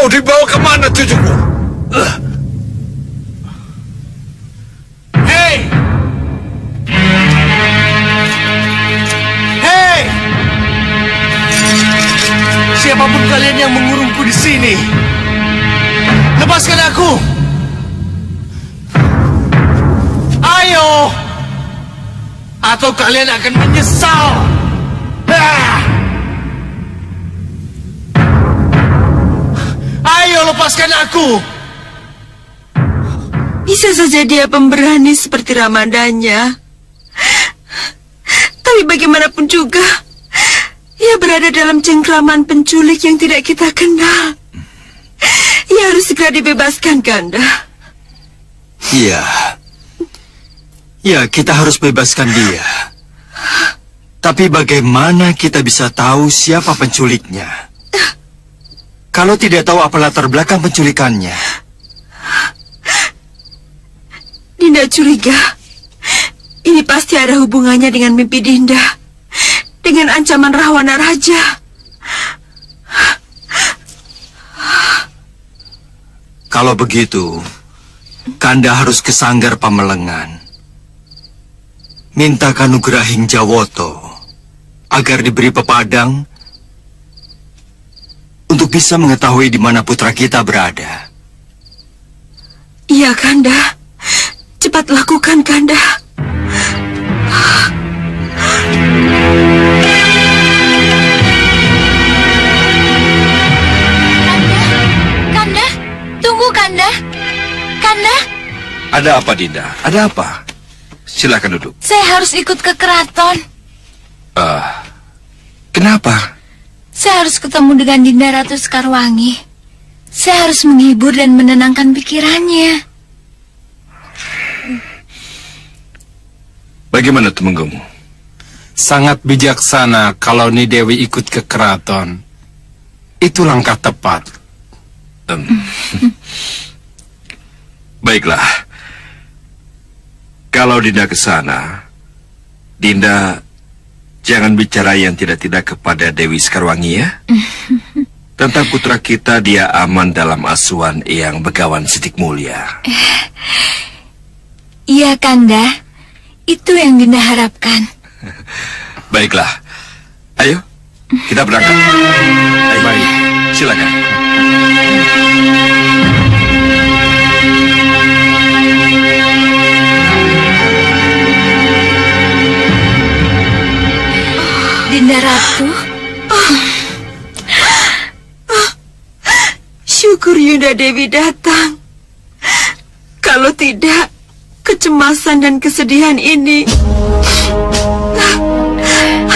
Mau dibawa kemana cucuku? Hei! Hei! Siapapun kalian yang mengurungku di sini, lepaskan aku! Ayo! Atau kalian akan menyesal! Ayo, lepaskan aku! Bisa saja dia pemberani seperti Ramadanya. Tapi bagaimanapun juga, ia berada dalam cengkraman penculik yang tidak kita kenal. Ia harus segera dibebaskan, Kanda. Iya. Ya, kita harus bebaskan dia. Tapi bagaimana kita bisa tahu siapa penculiknya? Kalau tidak tahu apa latar belakang penculikannya. Dinda curiga. Ini pasti ada hubungannya dengan mimpi Dinda. Dengan ancaman Rahwana Raja. Kalau begitu, Kanda harus ke Sanggar Pamelengan. Minta Kanugrahing Jawoto agar diberi pepadang untuk bisa mengetahui di mana putra kita berada. Iya, Kanda. Cepat lakukan, Kanda. Kanda, tunggu, Kanda. Kanda. Ada apa, Dinda? Ada apa? Silakan duduk. Saya harus ikut ke keraton. Kenapa? Saya harus ketemu dengan Dinda Ratu Sekarwangi. Saya harus menghibur dan menenangkan pikirannya. Bagaimana Temenggung? Sangat bijaksana kalau Nidewi ikut ke keraton. Itu langkah tepat. Baiklah. Kalau Dinda ke sana, Dinda jangan bicara yang tidak-tidak kepada Dewi Sekarwangi ya. Tentang putra kita, dia aman dalam asuhan Eyang Begawan Sidik Mulia. Iya, Kanda. Itu yang Dinda harapkan. Baiklah. Ayo, kita berangkat. Ayo, baik. Silakan. Dinda Ratu. Syukur Yunda Dewi datang. Kalau tidak, kecemasan dan kesedihan ini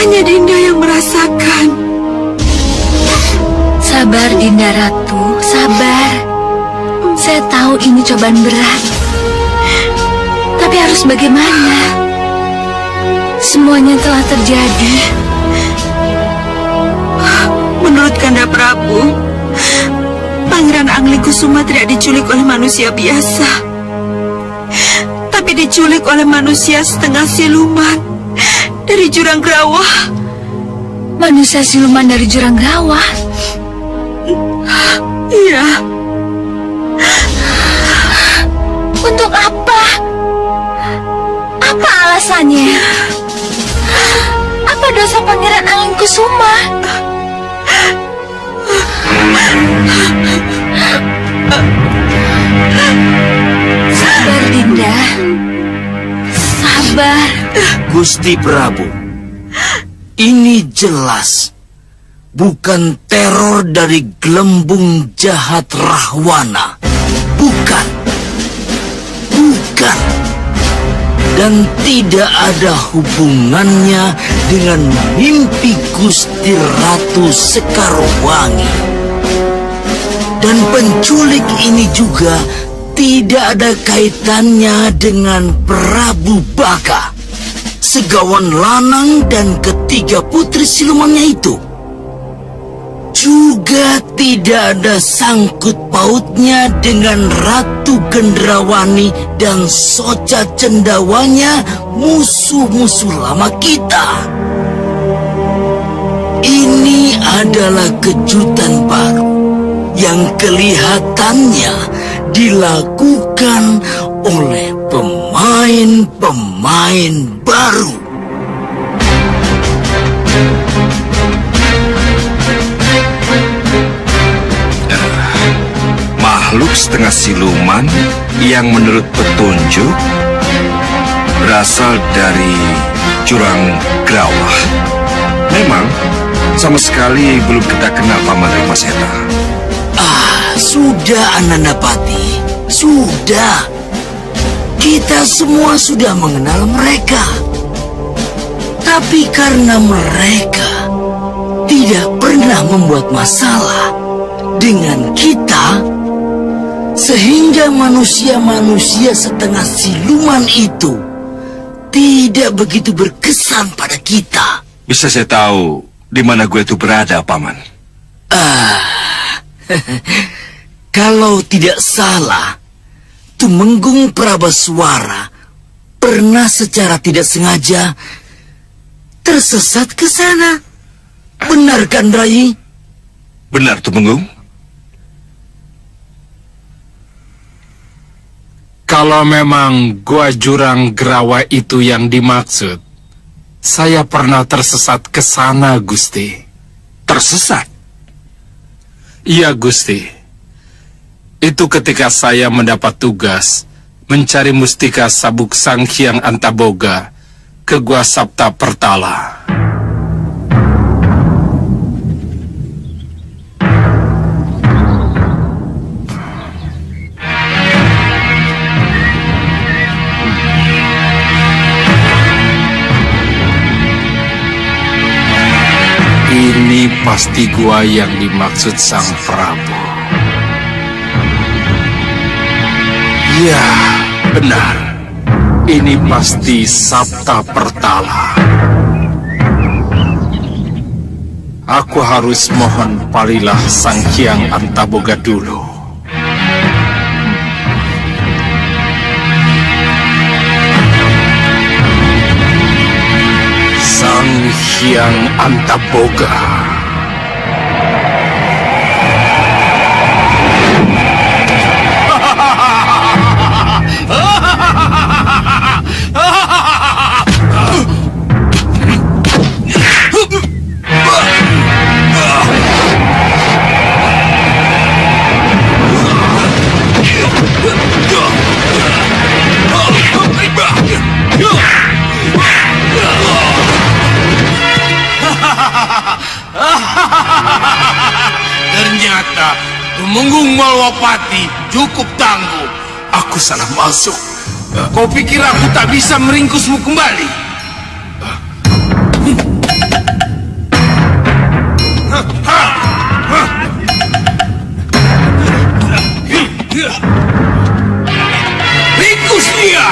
hanya Dinda yang merasakan. Sabar, Dinda Ratu, sabar. Saya tahu ini cobaan berat. Tapi harus bagaimana? Semuanya telah terjadi. Menurut Kanda Prabu, Pangeran Anglikusuma tidak diculik oleh manusia biasa, tapi diculik oleh manusia setengah siluman dari Jurang Grawah. Manusia siluman dari Jurang Grawah? Iya. Untuk apa? Apa alasannya? Apa dosa Pangeran Anglikusuma? Sabar, Dinda. Sabar. Gusti Prabu, ini jelas bukan teror dari gelembung jahat Rahwana. Bukan. Bukan. Dan tidak ada hubungannya dengan mimpi Gusti Ratu Sekarwangi. Dan penculik ini juga tidak ada kaitannya dengan Prabu Baka, Segawan Lanang dan ketiga putri silumannya itu. Juga tidak ada sangkut pautnya dengan Ratu Gendrawani dan Soca Cendawanya, musuh-musuh lama kita. Ini adalah kejutan baru yang kelihatannya dilakukan oleh pemain-pemain baru. Makhluk setengah siluman yang menurut petunjuk berasal dari jurang Grawah. Memang sama sekali belum kita kenal Paman Ripaseta. Sudah, Anandapati. Sudah. Kita semua sudah mengenal mereka. Tapi karena mereka tidak pernah membuat masalah dengan kita, sehingga manusia-manusia setengah siluman itu tidak begitu berkesan pada kita. Bisa saya tahu di mana gue itu berada, Paman? Kalau tidak salah, Tumenggung Prabaswara pernah secara tidak sengaja tersesat ke sana. Benar kan, Rai? Benar, Tumenggung. Kalau memang gua jurang Grawa itu yang dimaksud, saya pernah tersesat ke sana, Gusti. Tersesat? Iya, Gusti. Itu ketika saya mendapat tugas mencari mustika sabuk Sang Hyang Antaboga ke Gua Sapta Pertala. Ini pasti gua yang dimaksud Sang Prabu. Ya, benar. Ini pasti Sapta Pertala. Aku harus mohon palilah Sang Hyang Antaboga dulu. Sang Hyang Antaboga. Ternyata Tumenggung Malwapati cukup tangguh. Aku salah masuk. Kau pikir aku tak bisa meringkusmu kembali? Ringkus dia!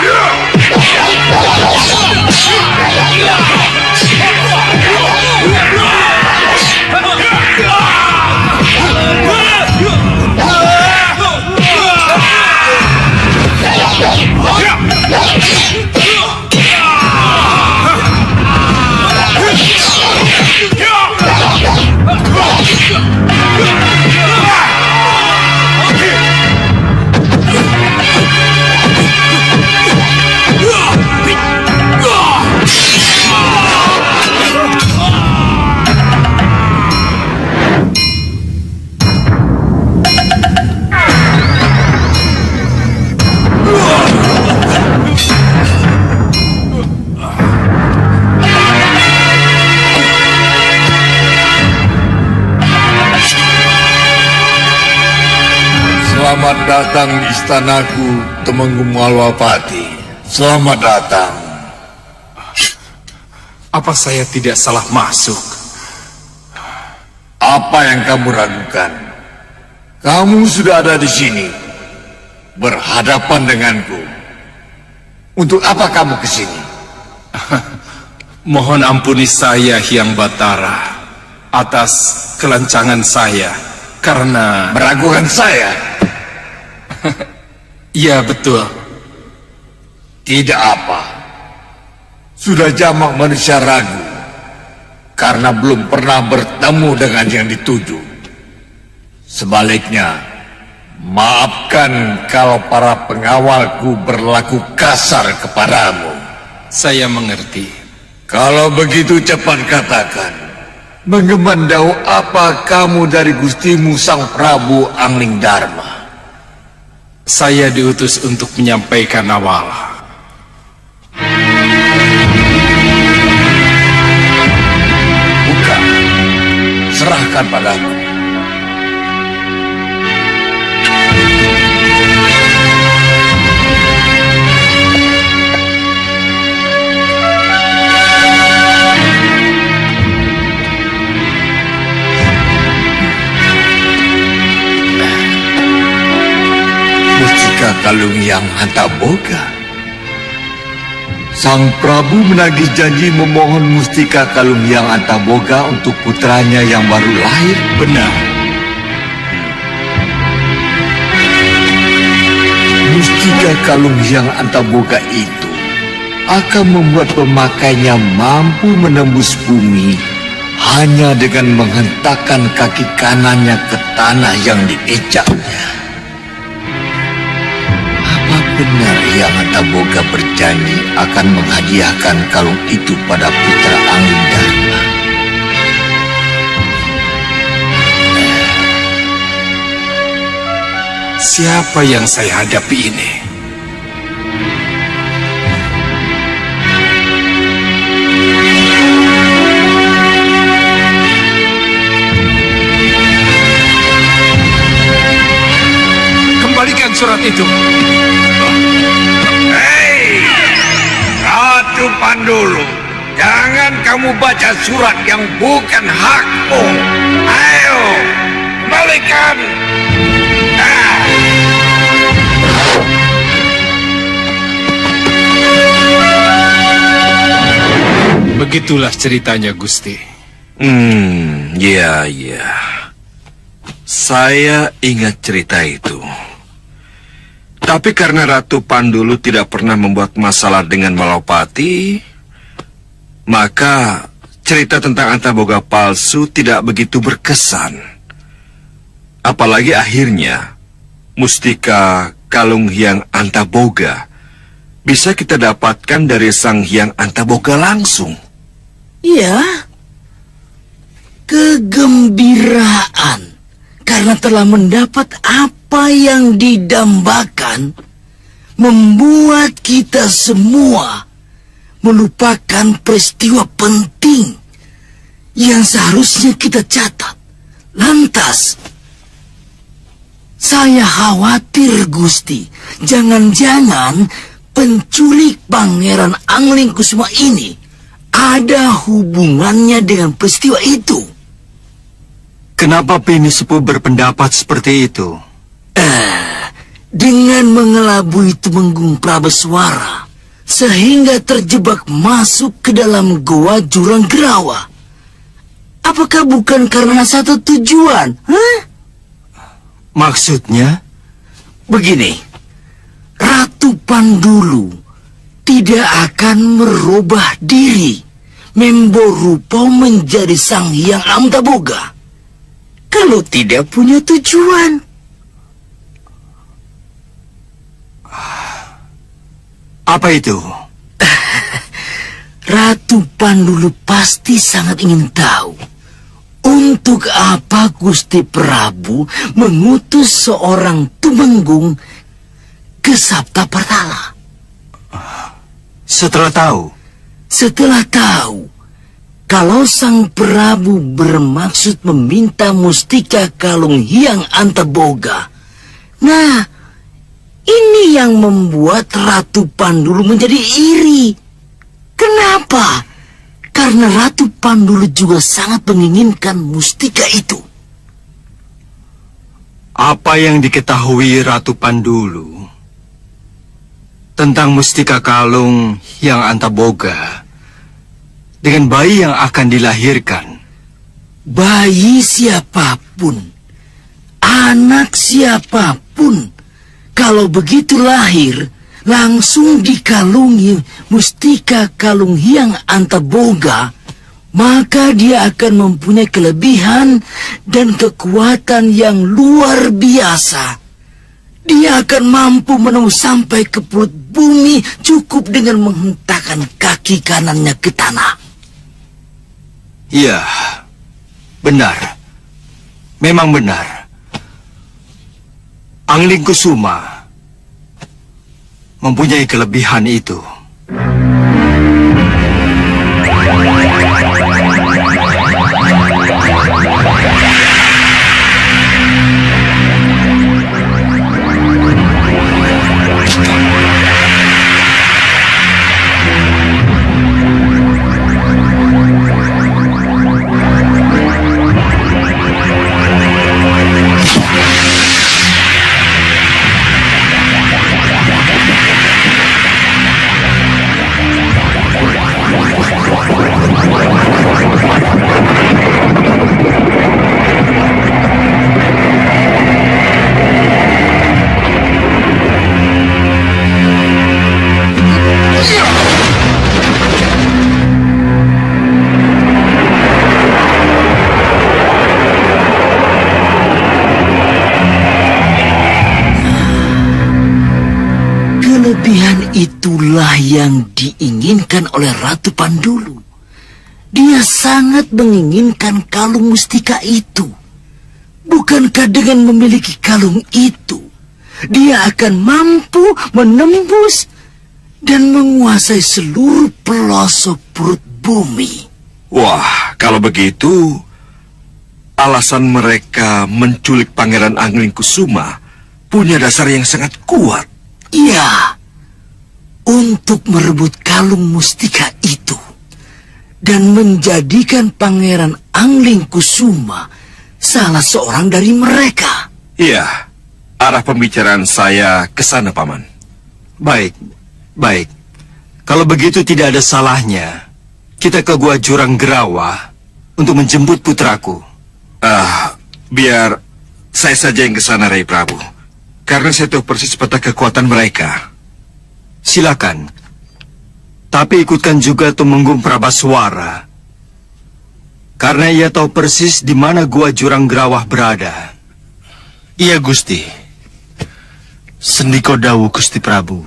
Selamat datang di istanaku, Tumenggung Malwapati. Selamat datang. Apa saya tidak salah masuk? Apa yang kamu ragukan? Kamu sudah ada di sini, berhadapan denganku. Untuk apa kamu ke sini? Mohon ampuni saya, Hyang Batara, atas kelancangan saya karena... Meragukan saya? Iya, betul. Tidak apa. Sudah jamak manusia ragu karena belum pernah bertemu dengan yang dituju. Sebaliknya, maafkan kalau para pengawalku berlaku kasar kepadamu. Saya mengerti. Kalau begitu cepat katakan, mengemandau apa kamu dari gustimu Sang Prabu Angling Dharma? Saya diutus untuk menyampaikan awal. Bukan, serahkan padaku. Mustika Kalung yang Antaboga. Sang Prabu menagih janji memohon Mustika Kalung yang Antaboga untuk putranya yang baru lahir. Benar. Mustika Kalung yang Antaboga itu akan membuat pemakainya mampu menembus bumi hanya dengan menghentakkan kaki kanannya ke tanah yang diinjaknya. Benar yang Antaboga berjanji akan menghadiahkan kalung itu pada putra Angling Dharma. Siapa yang saya hadapi ini? Kembalikan surat itu. Ratu Pandulu, jangan kamu baca surat yang bukan hakmu. Ayo, kembalikan. Begitulah ceritanya, Gusti. Ya. Saya ingat cerita itu. Tapi karena Ratu Pandulu tidak pernah membuat masalah dengan Malapati, maka cerita tentang Antaboga palsu tidak begitu berkesan. Apalagi akhirnya, Mustika Kalung Hyang Antaboga bisa kita dapatkan dari Sang Hyang Antaboga langsung. Ya, kegembiraan karena telah mendapat apa yang didambakan membuat kita semua melupakan peristiwa penting yang seharusnya kita catat. Lantas, saya khawatir, Gusti, jangan-jangan penculik Pangeran Angling Kusuma ini ada hubungannya dengan peristiwa itu. Kenapa Bini Sepuh berpendapat seperti itu? Dengan mengelabui Tumenggung Prabeswara sehingga terjebak masuk ke dalam goa Jurang Gerawa. Apakah bukan karena satu tujuan? Maksudnya? Begini, Ratu Pandulu tidak akan merubah diri, memborupo menjadi Sang Hyang Antaboga kalau tidak punya tujuan. Apa itu? Ratu Pandulu pasti sangat ingin tahu untuk apa Gusti Prabu mengutus seorang Tumenggung ke Saptapartala. Setelah tahu kalau Sang Prabu bermaksud meminta Mustika Kalung Hyang Antaboga. Nah, ini yang membuat Ratu Pandulu menjadi iri. Kenapa? Karena Ratu Pandulu juga sangat menginginkan mustika itu. Apa yang diketahui Ratu Pandulu tentang Mustika Kalung Hyang Antaboga dengan bayi yang akan dilahirkan? Bayi siapapun, anak siapapun, kalau begitu lahir, langsung dikalungi Mustika Kalung Hyang Antaboga, maka dia akan mempunyai kelebihan dan kekuatan yang luar biasa. Dia akan mampu menembus sampai ke perut bumi cukup dengan menghentakkan kaki kanannya ke tanah. Ya, benar. Memang benar. Angling Kusuma mempunyai kelebihan itu. Kelebihan itulah yang diinginkan oleh Ratu Pandulu. Dia sangat menginginkan kalung mustika itu. Bukankah dengan memiliki kalung itu, dia akan mampu menembus dan menguasai seluruh pelosok perut bumi? Wah, kalau begitu, alasan mereka menculik Pangeran Angling Kusuma punya dasar yang sangat kuat. Ya, untuk merebut kalung mustika itu dan menjadikan Pangeran Angling Kusuma salah seorang dari mereka. Iya, arah pembicaraan saya ke sana, Paman. Baik, baik. Kalau begitu tidak ada salahnya kita ke Gua Jurang Gerawa untuk menjemput putraku. Biar saya saja yang ke sana, Rai Prabu. Karena saya tahu persis peta kekuatan mereka. Silakan. Tapi ikutkan juga Tumenggung Prabaswara. Karena ia tahu persis di mana Gua Jurang Gerawah berada. Iya, Gusti. Sendiko dawuh Gusti Prabu.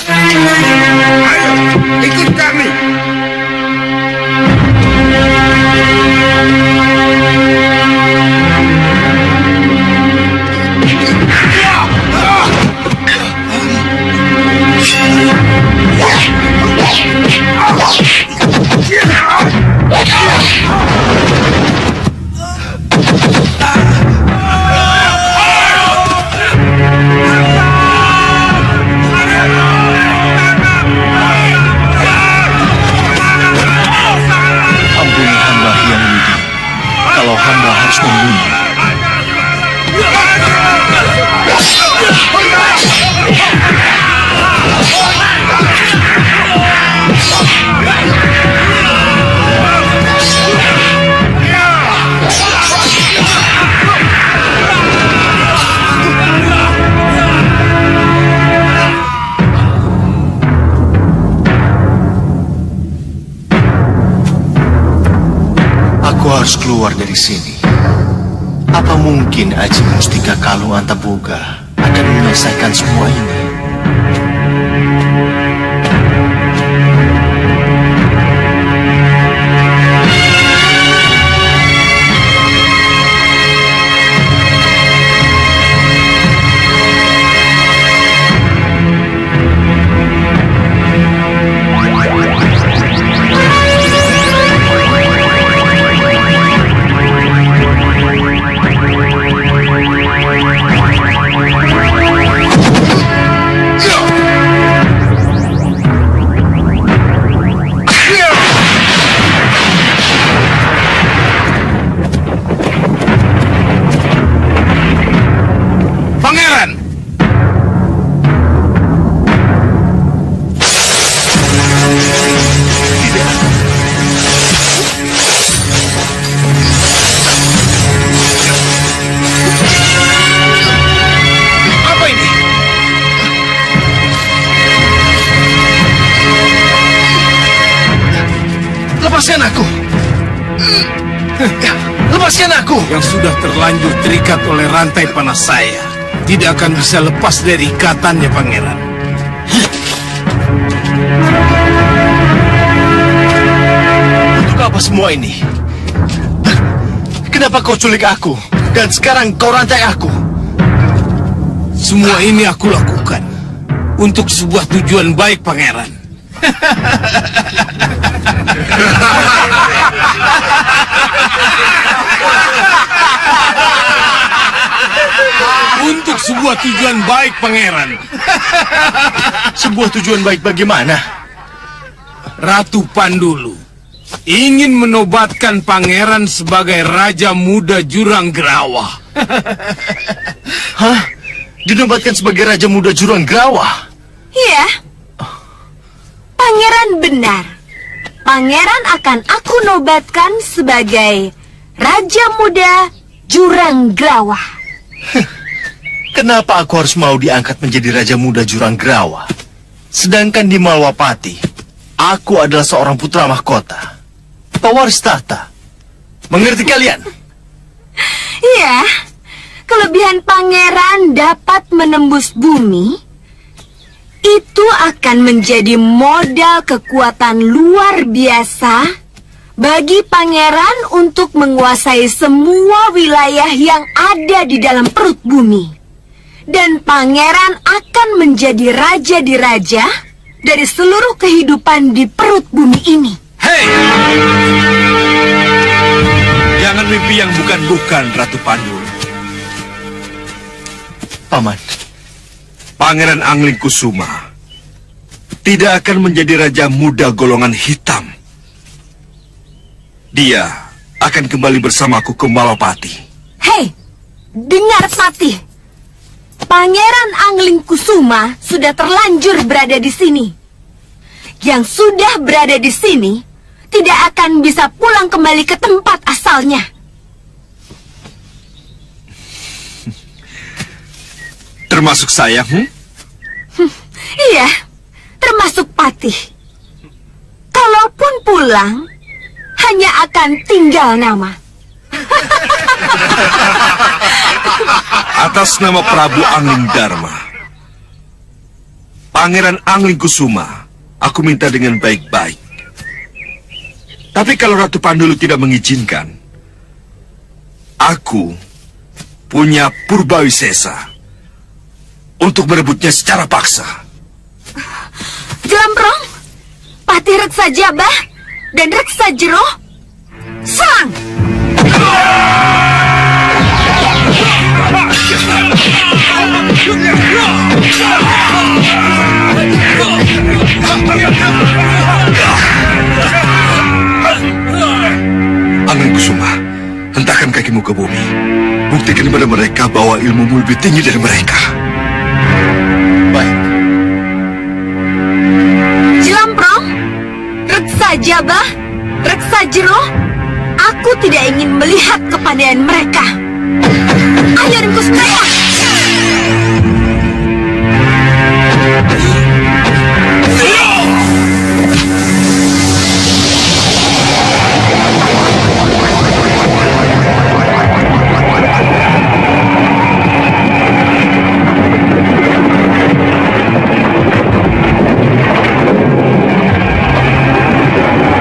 Ayo, ikut kami. Ampuni hamba yang widi, kalau hamba harus membunuh. Aku harus keluar dari sini. Apa mungkin Aji Mustika Kalung Antaboga akan menyelesaikan semua ini? Lepaskan aku! Yang sudah terlanjur terikat oleh rantai panas saya tidak akan bisa lepas dari ikatannya, Pangeran. Untuk apa semua ini? Kenapa kau culik aku? Dan sekarang kau rantai aku? Semua ini aku lakukan untuk sebuah tujuan baik, Pangeran. Untuk sebuah tujuan baik, Pangeran. Sebuah tujuan baik bagaimana? Ratu Pandulu ingin menobatkan Pangeran sebagai Raja Muda Jurang Grawah. Hah? Dinobatkan sebagai Raja Muda Jurang Grawah? Iya. Pangeran benar. Pangeran akan aku nobatkan sebagai Raja Muda Jurang Grawah. Kenapa aku harus mau diangkat menjadi Raja Muda Jurang Grawah? Sedangkan di Malwapati, aku adalah seorang putra mahkota, pewaris tahta. Mengerti kalian? Iya. Kelebihan pangeran dapat menembus bumi. Itu akan menjadi modal kekuatan luar biasa bagi pangeran untuk menguasai semua wilayah yang ada di dalam perut bumi. Dan pangeran akan menjadi raja di raja dari seluruh kehidupan di perut bumi ini. Hei! Jangan mimpi yang bukan-bukan, Ratu Pandul. Paman, Pangeran Angling Kusuma tidak akan menjadi raja muda golongan hitam. Dia akan kembali bersamaku ke Malwapati. Hei, dengar Patih. Pangeran Angling Kusuma sudah terlanjur berada di sini. Yang sudah berada di sini tidak akan bisa pulang kembali ke tempat asalnya. Termasuk saya, Iya, termasuk Patih. Kalaupun pulang, hanya akan tinggal nama. Atas nama Prabu Angling Dharma, Pangeran Angling Kusuma, aku minta dengan baik-baik. Tapi kalau Ratu Pandulu tidak mengizinkan, aku punya Purbawisesa untuk merebutnya secara paksa. Jelamprong, Patih Reksa Jabah, dan Reksa Jeroh, serang! Angling Kusuma, hentakkan kakimu ke bumi. Buktikan kepada mereka bahwa ilmumu lebih tinggi dari mereka. baik. Jelamprong, Reksa Jabah, Reksa Jeroh, aku tidak ingin melihat kepandaian mereka. Ayo ringkus mereka!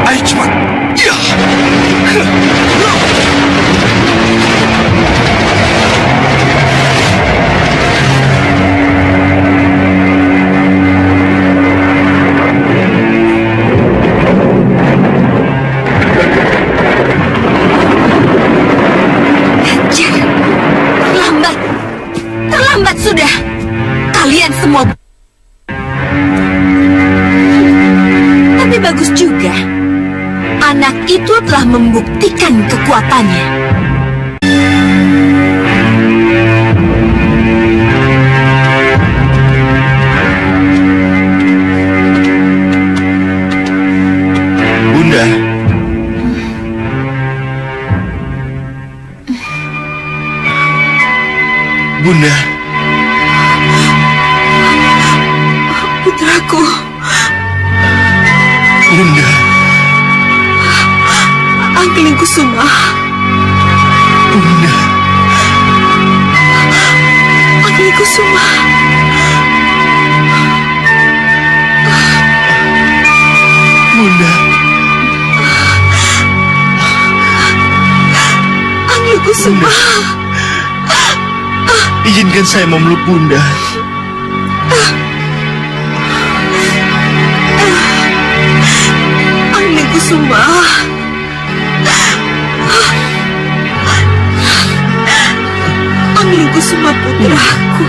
Ayo cepat! Ya! Terlambat! Terlambat sudah! Kalian semua... Tapi bagus juga. Anak itu telah membuktikan kekuatannya. Bunda. Bunda. Putraku, Bunda. Angling Kusuma, Kusuma. Izinkan saya memeluk Bunda. Angling Kusuma. Angling Kusuma putraku.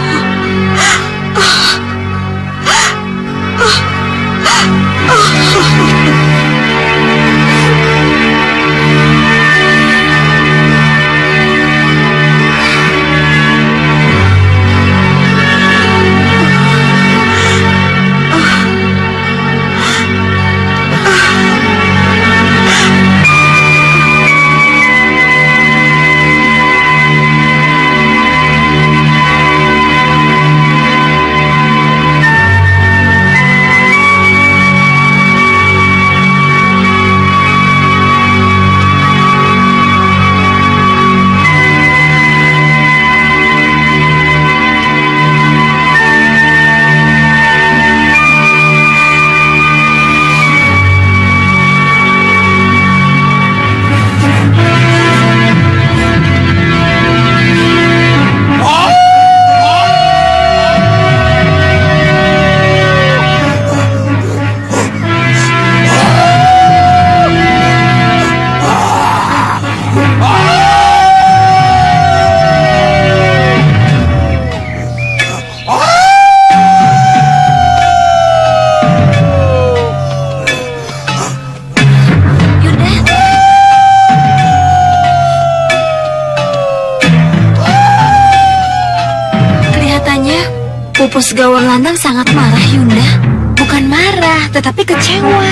Pupus Gawon Lanang sangat marah, Yunda. Bukan marah, tetapi kecewa.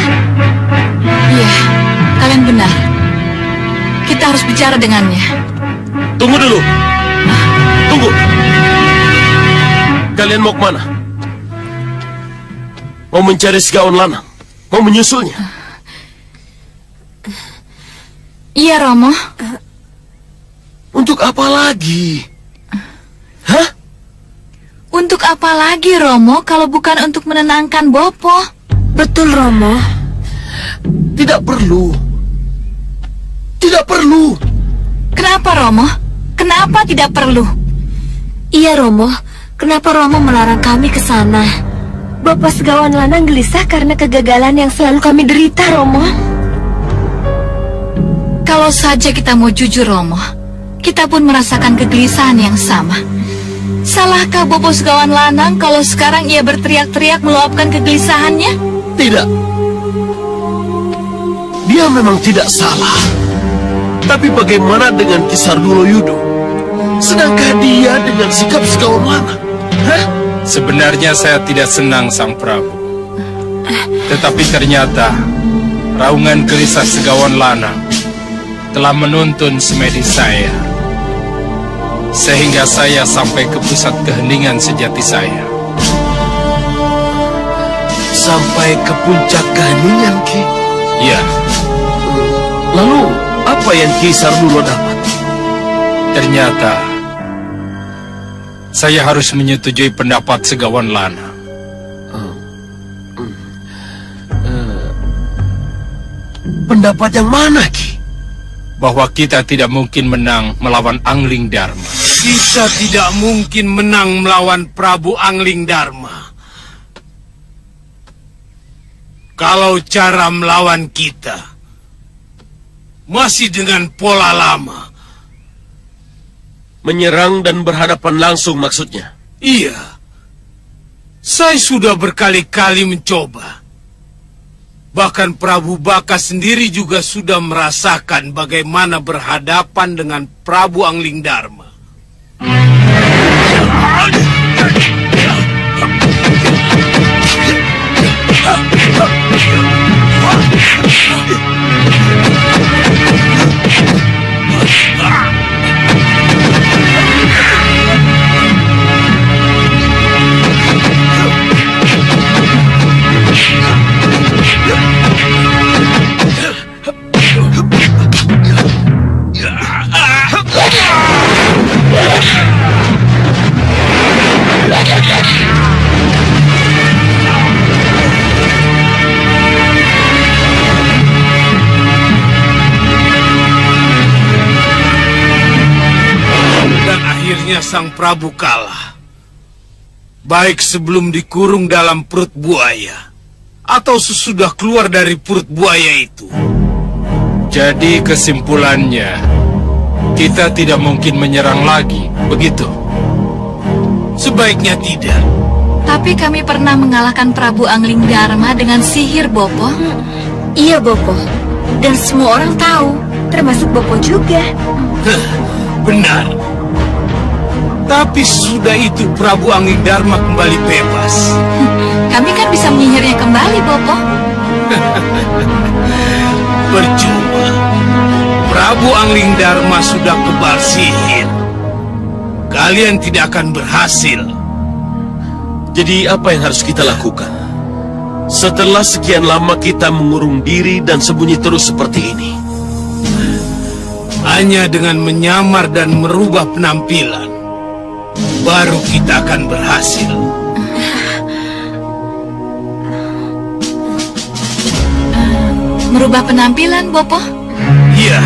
Iya, kalian benar. Kita harus bicara dengannya. Tunggu dulu. Tunggu. Kalian mau kemana? Mau mencari si Gawon Lanang? Mau menyusulnya? Iya, Romo. Untuk apa lagi? Hah? Untuk apa lagi, Romo, kalau bukan untuk menenangkan Bopo? Betul, Romo. Tidak perlu. Tidak perlu. Kenapa, Romo? Kenapa tidak perlu? Iya, Romo. Kenapa Romo melarang kami ke sana? Bapak Segawan Lanang gelisah karena kegagalan yang selalu kami derita, Romo. Kalau saja kita mau jujur, Romo, kita pun merasakan kegelisahan yang sama. Salahkah Bopo Segawan Lanang kalau sekarang ia berteriak-teriak meluapkan kegelisahannya? Tidak. Dia memang tidak salah. Tapi bagaimana dengan Kisar Dulo Yudo? Sedangkan dia dengan sikap Segawan Lanang? Hah? Sebenarnya saya tidak senang, Sang Prabu. Tetapi ternyata raungan gelisah Segawan Lanang telah menuntun semedi saya, sehingga saya sampai ke pusat keheningan sejati saya. Sampai ke puncak keheningan, Ki? Ya. Lalu, apa yang Ki Sardulo dapat? Ternyata saya harus menyetujui pendapat Segawan Lanang. Pendapat yang mana, Ki? Bahwa kita tidak mungkin menang melawan Angling Dharma. Kita tidak mungkin menang melawan Prabu Angling Dharma. Kalau cara melawan kita masih dengan pola lama. Menyerang dan berhadapan langsung maksudnya? Iya. Saya sudah berkali-kali mencoba. Bahkan Prabu Baka sendiri juga sudah merasakan bagaimana berhadapan dengan Prabu Angling Dharma. Akhirnya sang Prabu kalah. Baik sebelum dikurung dalam perut buaya, atau sesudah keluar dari perut buaya itu. Jadi kesimpulannya, kita tidak mungkin menyerang lagi, begitu? Sebaiknya tidak. Tapi kami pernah mengalahkan Prabu Angling Dharma dengan sihir, Bopo. Iya, Bopo. Dan semua orang tahu, termasuk Bopo juga. Benar. Tapi sesudah itu Prabu Angling Dharma kembali bebas. Kami kan bisa menyihirnya kembali, Bopo. Percuma. Prabu Angling Dharma sudah kebal sihir. Kalian tidak akan berhasil. Jadi apa yang harus kita lakukan? Setelah sekian lama kita mengurung diri dan sembunyi terus seperti ini. Hanya dengan menyamar dan merubah penampilan, baru kita akan berhasil. Merubah penampilan, Bopo? Iya.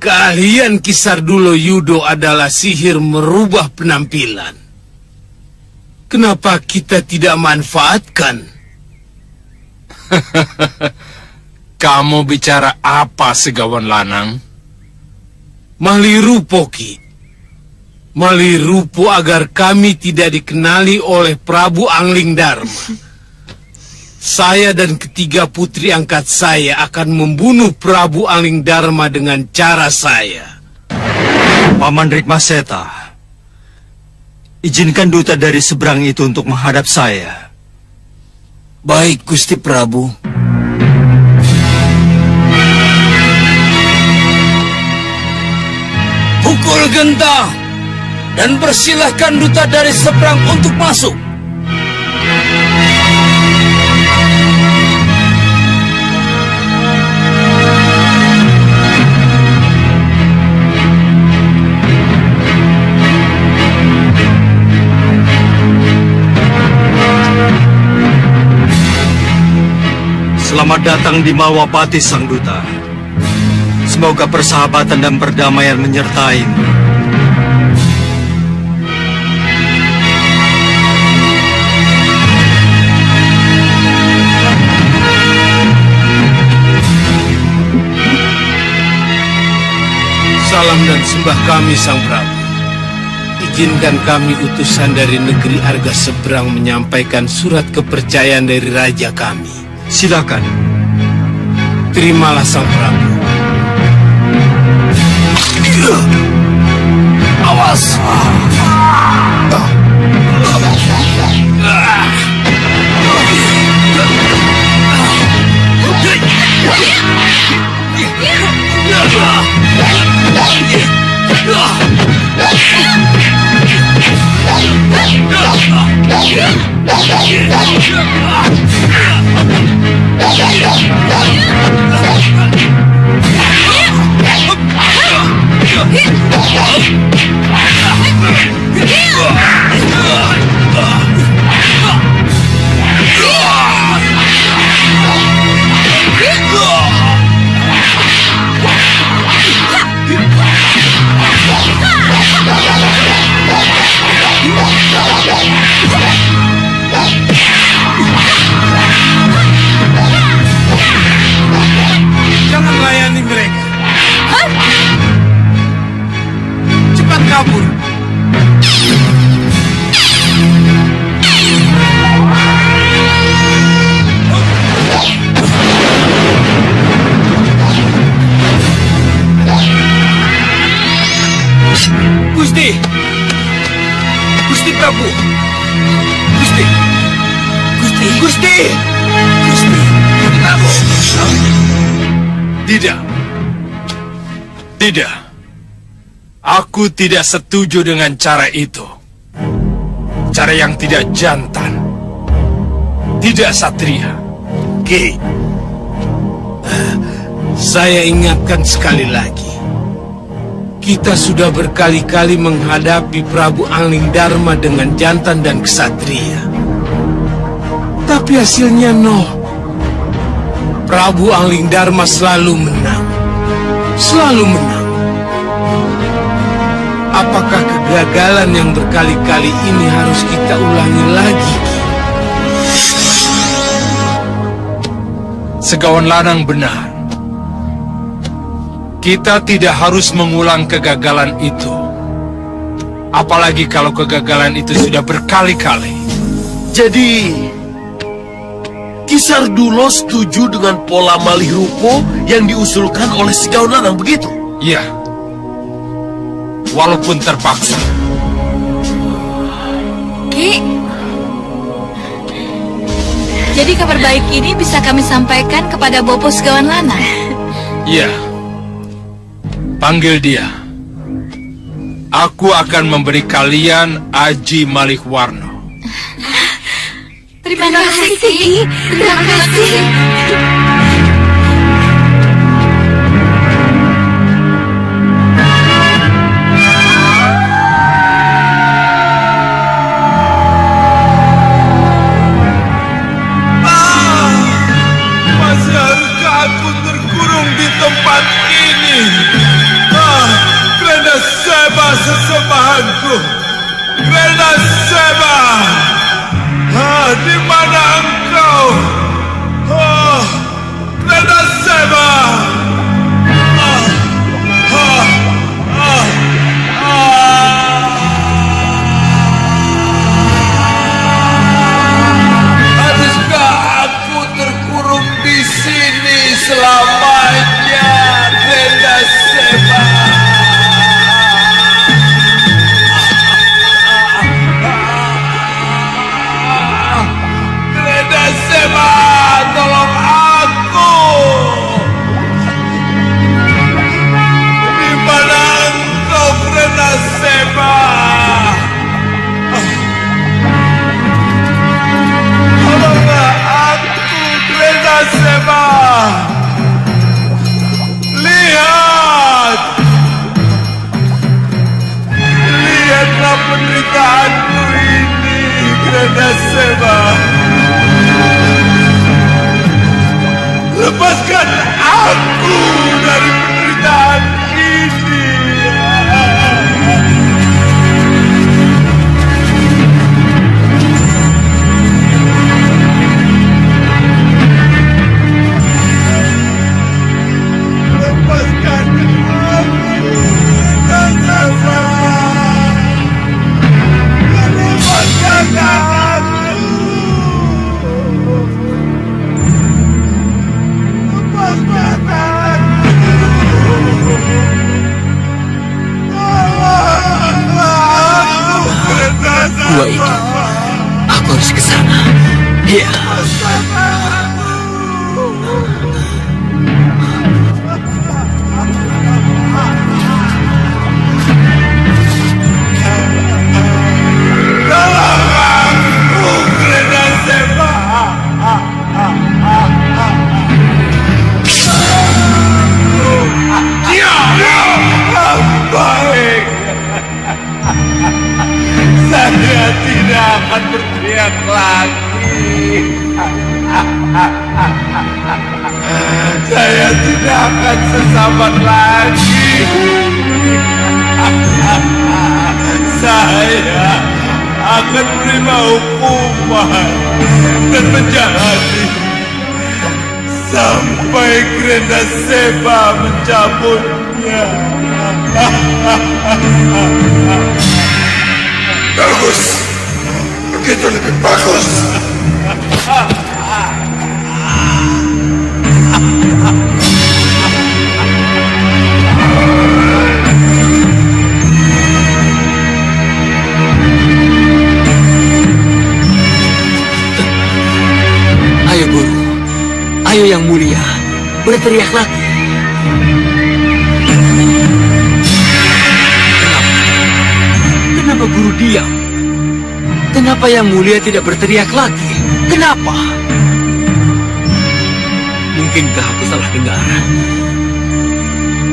Keahlian Kisardulo Yudo adalah sihir merubah penampilan. Kenapa kita tidak manfaatkan? Kamu bicara apa, Segawan Lanang? Malirupo, Ki. Malirupo agar kami tidak dikenali oleh Prabu Angling Dharma. Saya dan ketiga putri angkat saya akan membunuh Prabu Angling Dharma dengan cara saya. Paman Rikmaseta, izinkan duta dari seberang itu untuk menghadap saya. Baik, Gusti Prabu. Pukul gentang dan persilahkan duta dari seberang untuk masuk. Selamat datang di Malwapati, Sang Duta. Semoga persahabatan dan perdamaian menyertaimu. Salam dan sembah kami, Sang Prabu. Izinkan kami utusan dari negeri Arga Seberang menyampaikan surat kepercayaan dari raja kami. Silakan. Terimalah, Sang Prabu. Awas! Jangan layani mereka. Cepat kabur. Gusti! Gusti Prabu! Gusti! Gusti! Gusti! Gusti Prabu! Tidak. Tidak. Aku tidak setuju dengan cara itu. Cara yang tidak jantan. Tidak satria. Ki, saya ingatkan sekali lagi. Kita sudah berkali-kali menghadapi Prabu Angling Dharma dengan jantan dan ksatria. Tapi hasilnya nol. Prabu Angling Dharma selalu menang. Selalu menang. Apakah kegagalan yang berkali-kali ini harus kita ulangi lagi? Segawan Lanang benar. Kita tidak harus mengulang kegagalan itu. Apalagi kalau kegagalan itu sudah berkali-kali. Jadi, Ki Sardulo setuju dengan pola malih rupo yang diusulkan oleh Segawan Lanang, begitu? Iya. Walaupun terpaksa. Ki, jadi kabar baik ini bisa kami sampaikan kepada Bopo Segawan Lanang. Iya. Panggil dia. Aku akan memberi kalian Aji Malih Warno. Terima kasih, Ki. Terima kasih. Masih haruskah aku terkurung di tempat ini? Krena Seba sesembahanku. Krena Seba. Di mana engkau? Krena Seba. Haruskah aku terkurung di sini selamanya, Krena Seba? Krena Seba, tolong aku. Di mana engkau, Krena Seba? Tolonglah aku, Krena Seba. Lihat. Lihatlah penderitaanku ini, Krena Seba. Lepaskan aku dari penderitaan ini. Lepaskan aku, Seba. Lepaskan aku. Lepaskan aku. Gua itu, aku harus ke sana. Ya. Baik. Saya tidak akan berteriak lagi. Saya tidak akan sesabar lagi. Saya akan menerima hukuman dan menjalani sampai Krena Seba mencabutnya. Bagus, begitu lebih bagus. Ayo guru, ayo yang mulia, berteriak lagi. Kenapa guru diam? Kenapa yang mulia tidak berteriak lagi? Kenapa? Mungkinkah aku salah dengar?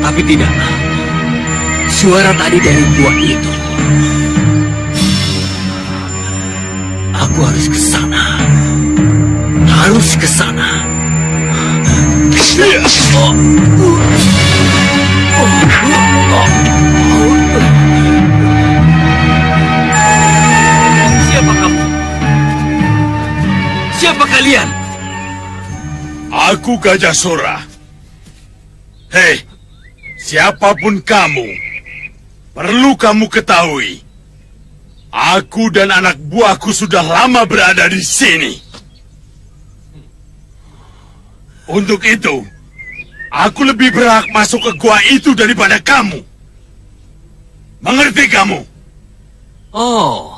Tapi tidak. Suara tadi dari gua itu. Aku harus ke sana. ke sana. Siapa kamu? Siapa kalian? Aku Gajah Sora. Hei, siapapun kamu, perlu kamu ketahui, aku dan anak buahku sudah lama berada di sini. Untuk itu, aku lebih berhak masuk ke gua itu daripada kamu. Mengerti kamu? Oh,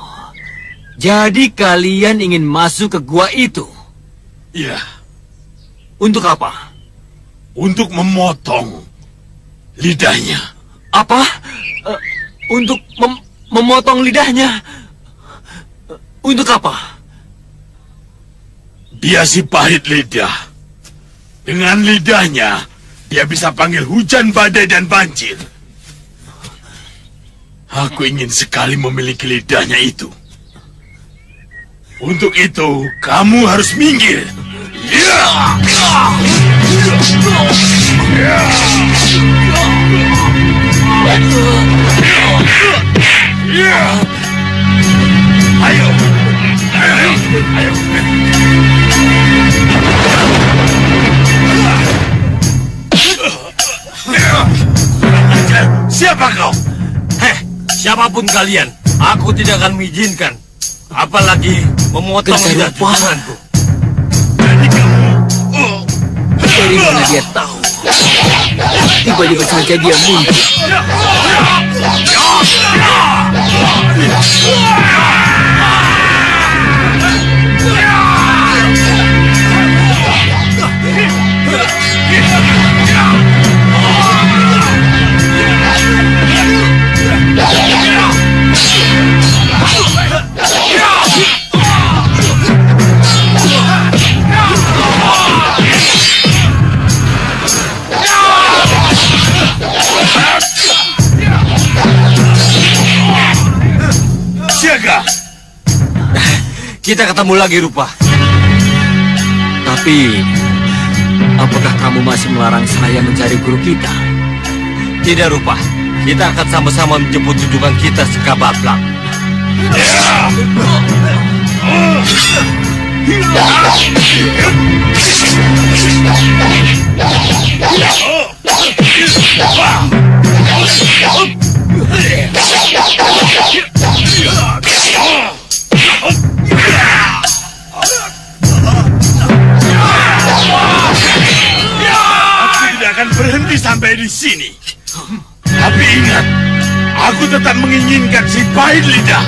jadi kalian ingin masuk ke gua itu? Iya. Untuk apa? Untuk memotong lidahnya. Apa? Untuk memotong lidahnya? Untuk apa? Dia si pahit lidah. Dengan lidahnya, dia bisa panggil hujan, badai, dan banjir. Aku ingin sekali memiliki lidahnya itu. Untuk itu, kamu harus minggir. Ayo. Siapa kau? Siapapun kalian, aku tidak akan mengizinkan. Apalagi memotong lidah tanganku. Dari mana dia tahu? Tiba-tiba saja dia muncul. Siaga. Kita ketemu lagi, Rupa. Tapi, apakah kamu masih melarang saya mencari guru kita? Tidak, Rupa. Kita akan sama-sama menjemput junjungan kita sekabablang. Aku tidak akan berhenti sampai di sini. Tapi ingat, aku tetap menginginkan si pahit lidah.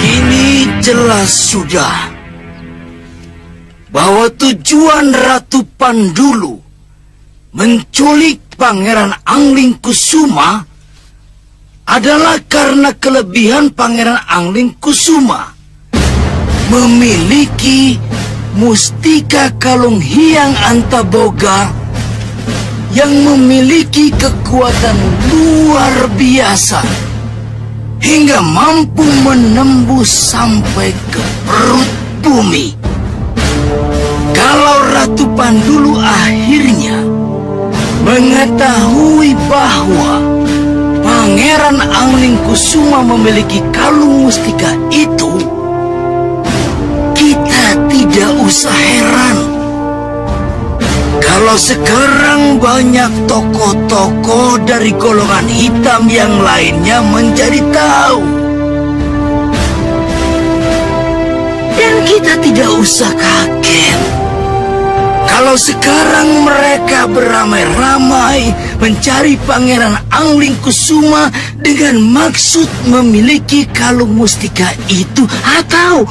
Kini jelas sudah bahwa tujuan Ratu Pandulu menculik Pangeran Angling Kusuma adalah karena kelebihan Pangeran Angling Kusuma memiliki mustika kalung Hyang Antaboga yang memiliki kekuatan luar biasa hingga mampu menembus sampai ke perut bumi. Kalau Ratu Pandulu akhirnya mengetahui bahwa Pangeran Angling Kusuma memiliki kalung mustika itu, kita tidak usah heran kalau sekarang banyak tokoh-tokoh dari golongan hitam yang lainnya menjadi tahu. Dan kita tidak usah kaget kalau sekarang mereka beramai-ramai mencari Pangeran Angling Kusuma dengan maksud memiliki kalung mustika itu atau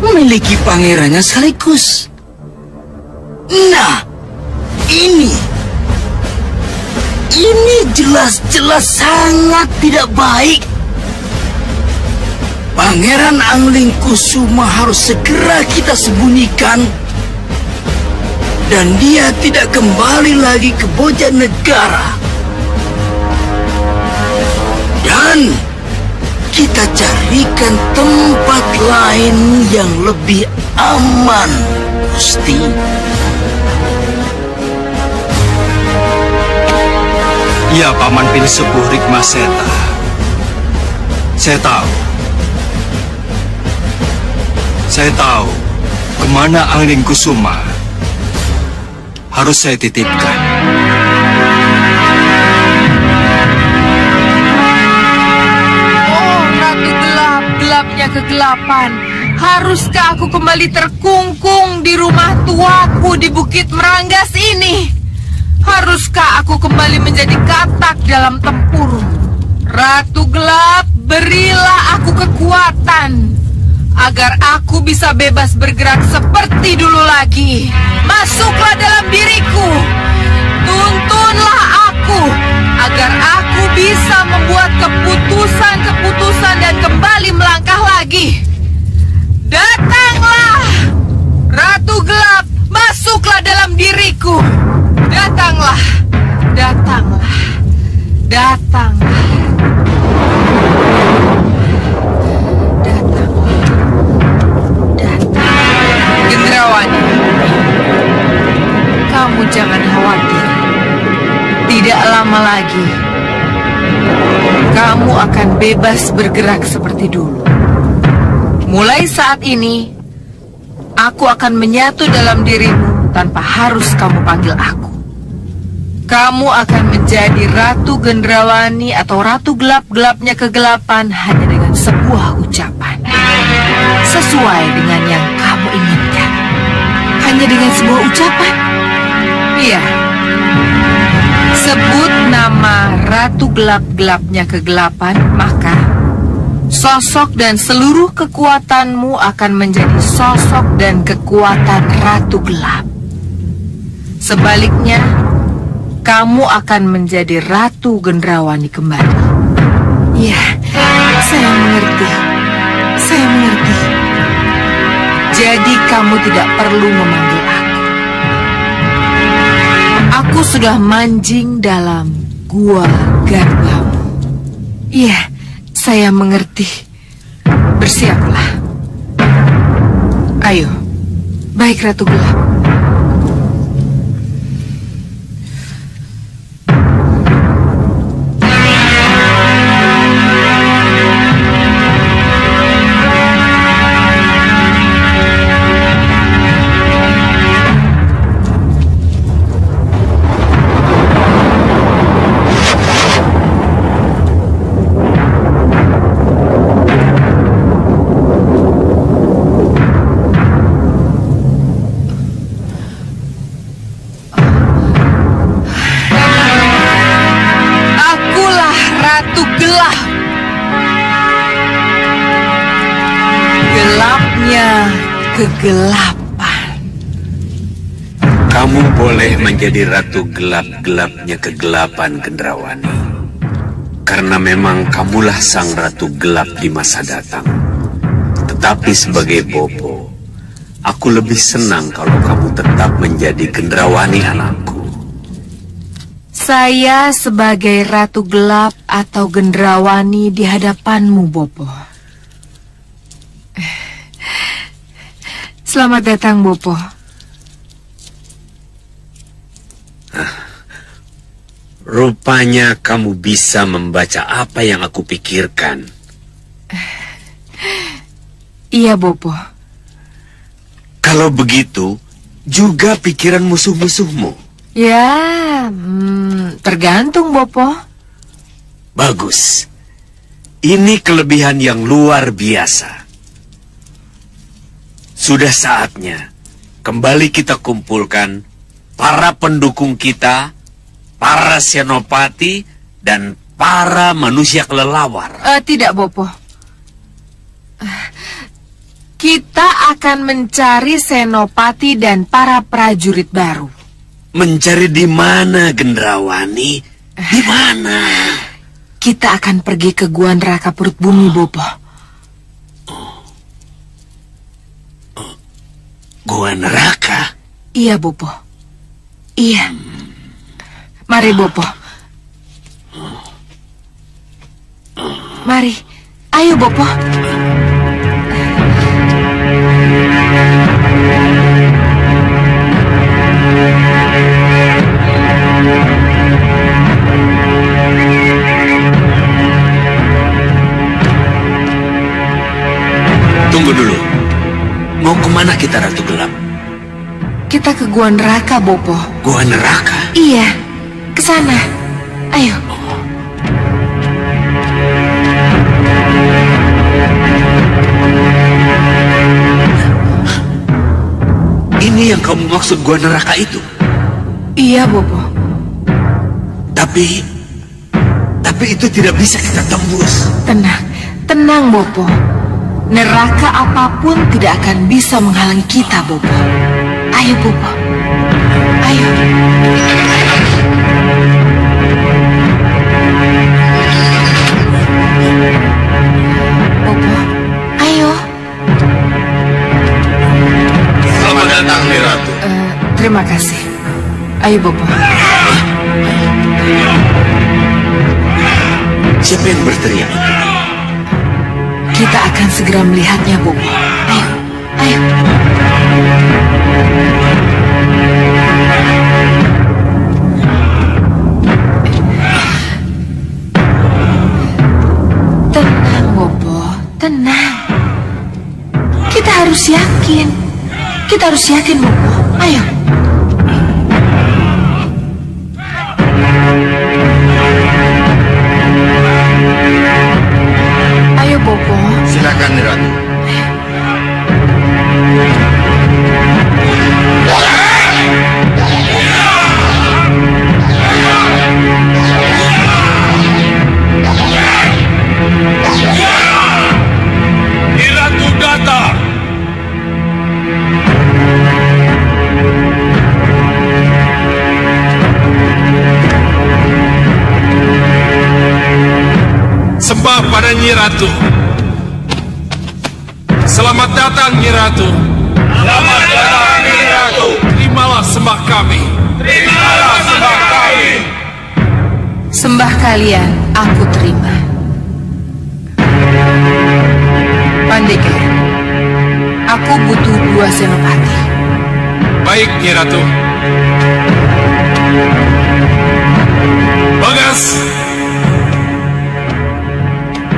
memiliki pangerannya sekaligus. Nah, ini jelas-jelas sangat tidak baik. Pangeran Angling Kusuma harus segera kita sembunyikan dan dia tidak kembali lagi ke Bojanegara. Dan kita carikan tempat lain yang lebih aman, Gusti. Ya, Paman Pinsepuh Rikmaseta. Saya tahu kemana Angling Kusuma harus saya titipkan. Oh, Ratu Gelap, gelapnya kegelapan. Haruskah aku kembali terkungkung di rumah tuaku di Bukit Meranggas ini? Haruskah aku kembali menjadi katak dalam tempurung? Ratu Gelap, berilah aku kekuatan agar aku bisa bebas bergerak seperti dulu lagi. Masuklah dalam diriku, tuntunlah aku agar aku bisa membuat keputusan-keputusan dan kembali melangkah lagi. Datanglah, Ratu Gelap, masuklah dalam diriku. Datanglah, datanglah, datanglah. Gendrawani, kamu jangan khawatir. Tidak lama lagi, kamu akan bebas bergerak seperti dulu. Mulai saat ini, aku akan menyatu dalam dirimu tanpa harus kamu panggil aku. Kamu akan menjadi Ratu Gendrawani atau Ratu Gelap-gelapnya kegelapan hanya dengan sebuah ucapan. Sesuai dengan yang kamu inginkan. Hanya dengan sebuah ucapan. Iya. Sebut nama Ratu Gelap-gelapnya kegelapan, maka sosok dan seluruh kekuatanmu akan menjadi sosok dan kekuatan Ratu Gelap. Sebaliknya, kamu akan menjadi Ratu Gendrawani kembali. Ya, saya mengerti. Saya mengerti. Jadi kamu tidak perlu memanggil aku. Aku sudah manjing dalam gua garbamu. Iya, saya mengerti. Bersiaplah. Ayo. Baik, Ratu Gelap. Kegelapan. Kamu boleh menjadi Ratu Gelap-gelapnya kegelapan, Gendrawani. Karena memang kamulah sang Ratu Gelap di masa datang. Tetapi sebagai Bopo, aku lebih senang kalau kamu tetap menjadi Gendrawani anakku. Saya sebagai Ratu Gelap atau Gendrawani di hadapanmu, Bopo. Selamat datang, Bopo. Rupanya kamu bisa membaca apa yang aku pikirkan. Iya, Bopo. Kalau begitu, juga pikiran musuh-musuhmu. Ya, tergantung, Bopo. Bagus. Ini kelebihan yang luar biasa. Sudah saatnya kembali kita kumpulkan para pendukung kita, para senopati, dan para manusia kelelawar. Tidak, Bopo. Kita akan mencari senopati dan para prajurit baru. Mencari di mana, Gendrawani? Di mana? Kita akan pergi ke Gua Neraka Perut Bumi, Bopo. Gua Neraka? Iya, Bopo. Iya. Mari, Bopo. Mari. Ayo, Bopo. Tunggu dulu. Mau kemana kita, Ratu Gelap? Kita ke Gua Neraka, Bopo. Gua Neraka? Iya, ke sana. Ayo. Ini yang kamu maksud Gua Neraka itu? Iya, Bopo. Tapi itu tidak bisa kita tembus. Tenang, tenang, Bopo. Neraka apapun tidak akan bisa menghalangi kita, Bopo. Ayo, Bopo. Ayo. Bopo, ayo. Selamat datang, Nyi Ratu. Terima kasih. Ayo, Bopo. Siapa yang berteriak? Kita akan segera melihatnya, Bopo. Ayo, ayo. Tenang, Bopo. Tenang. Kita harus yakin. Kita harus yakin, Bopo. Ayo. Ayo, Bopo. Silakan, Nyi Ratu. Nyi Ratu datang. Sembah pada Nyi Ratu. Selamat datang, Nyi Ratu. Selamat datang, Nyi Ratu. Terimalah sembah kami. Terimalah sembah kami. Sembah kalian aku terima. Pandega, aku butuh 2 senopati. Baik, Nyi Ratu. Bagas,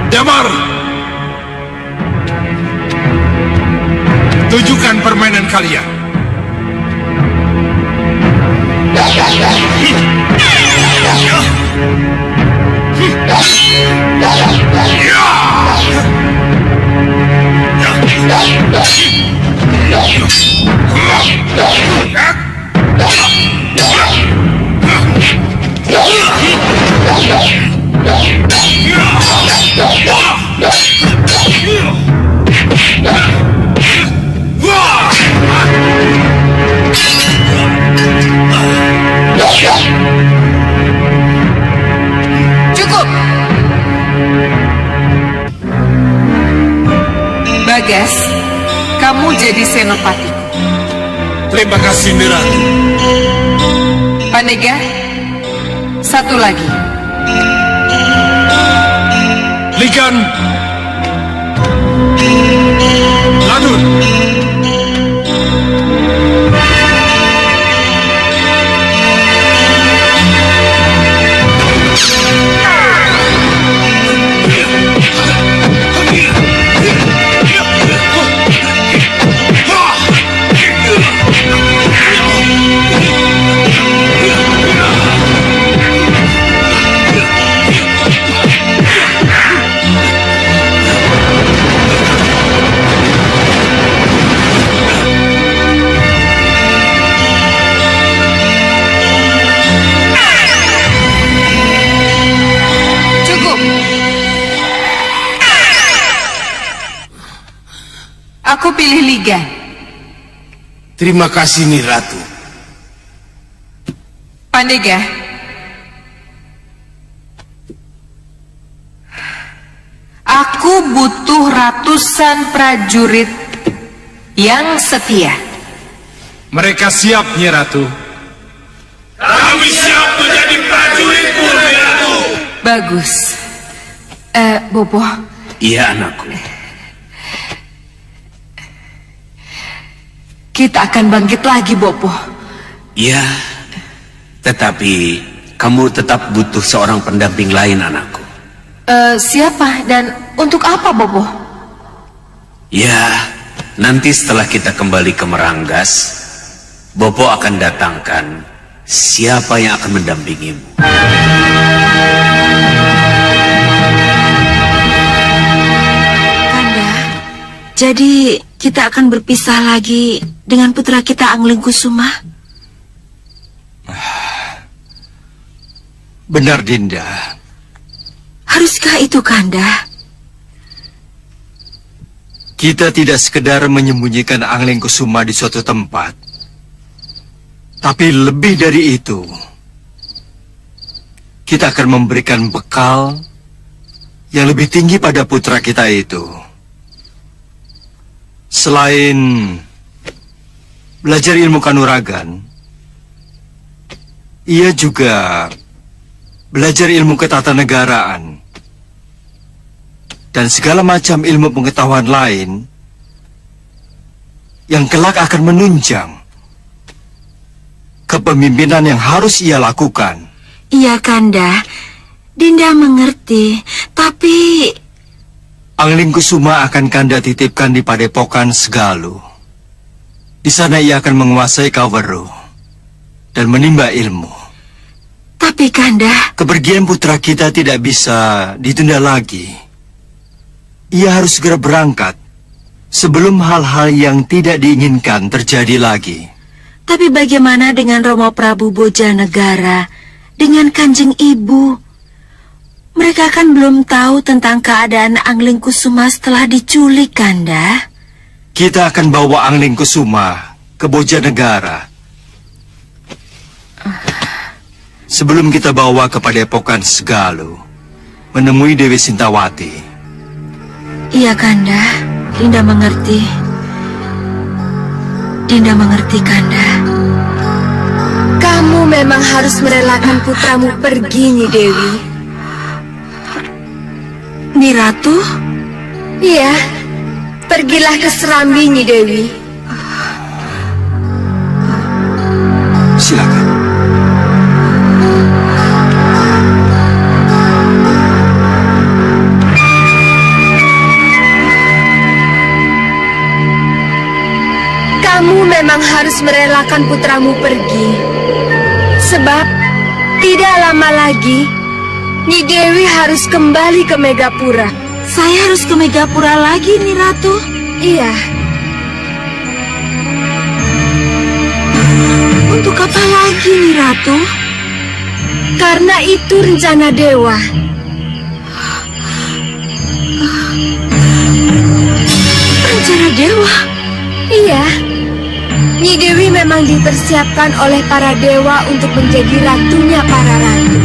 Damar, tunjukkan permainan kalian. Cukup. Bagas, kamu jadi senopati. Terima kasih, Nyi Ratu. Pandega, satu lagi. Ligan, Ladun. Aku pilih Ligan. Terima kasih, Nyi Ratu. Pandega, aku butuh ratusan prajurit yang setia. Mereka siap, Nyi Ratu. Bagus. Bobo. Iya, anakku. Kita akan bangkit lagi, Bobo. Iya, tetapi kamu tetap butuh seorang pendamping lain, anakku. Siapa dan untuk apa, Bobo? Ya, nanti setelah kita kembali ke Meranggas, Bobo akan datangkan siapa yang akan mendampingimu. Kanda, jadi kita akan berpisah lagi dengan putra kita Angling Kusuma? Benar, Dinda. Haruskah itu, Kanda? Kita tidak sekedar menyembunyikan Angling Kusuma di suatu tempat. Tapi lebih dari itu, kita akan memberikan bekal yang lebih tinggi pada putra kita itu. Selain belajar ilmu kanuragan, ia juga belajar ilmu ketatanegaraan dan segala macam ilmu pengetahuan lain yang kelak akan menunjang kepemimpinan yang harus ia lakukan. Iya, Kanda. Dinda mengerti, tapi Angling Kusuma akan Kanda titipkan di Padepokan Segalu. Di sana ia akan menguasai Kaweru dan menimba ilmu. Tapi, Kanda, kepergian putra kita tidak bisa ditunda lagi. Ia harus segera berangkat sebelum hal-hal yang tidak diinginkan terjadi lagi. Tapi bagaimana dengan Romo Prabu Bojanegara, dengan Kanjeng Ibu? Mereka kan belum tahu tentang keadaan Angling Kusuma setelah diculik, Kanda. Kita akan bawa Angling Kusuma ke Bojanegara. Sebelum kita bawa ke Padepokan Segalu, menemui Dewi Sintawati. Iya, Kanda. Dinda mengerti. Dinda mengerti, Kanda. Kamu memang harus merelakan putramu pergi, Nyi Dewi. Nyi Ratu? Iya. Pergilah ke Serambi, Nyi Dewi. Silakan. Kamu memang harus merelakan putramu pergi. Sebab tidak lama lagi Nyi Dewi harus kembali ke Megapura. Saya harus ke Megapura lagi, Nyi Ratu? Iya. Untuk apa lagi, Nyi Ratu? Karena itu rencana dewa. Rencana dewa? Iya. Nyi Dewi memang dipersiapkan oleh para dewa untuk menjadi ratunya para ratu.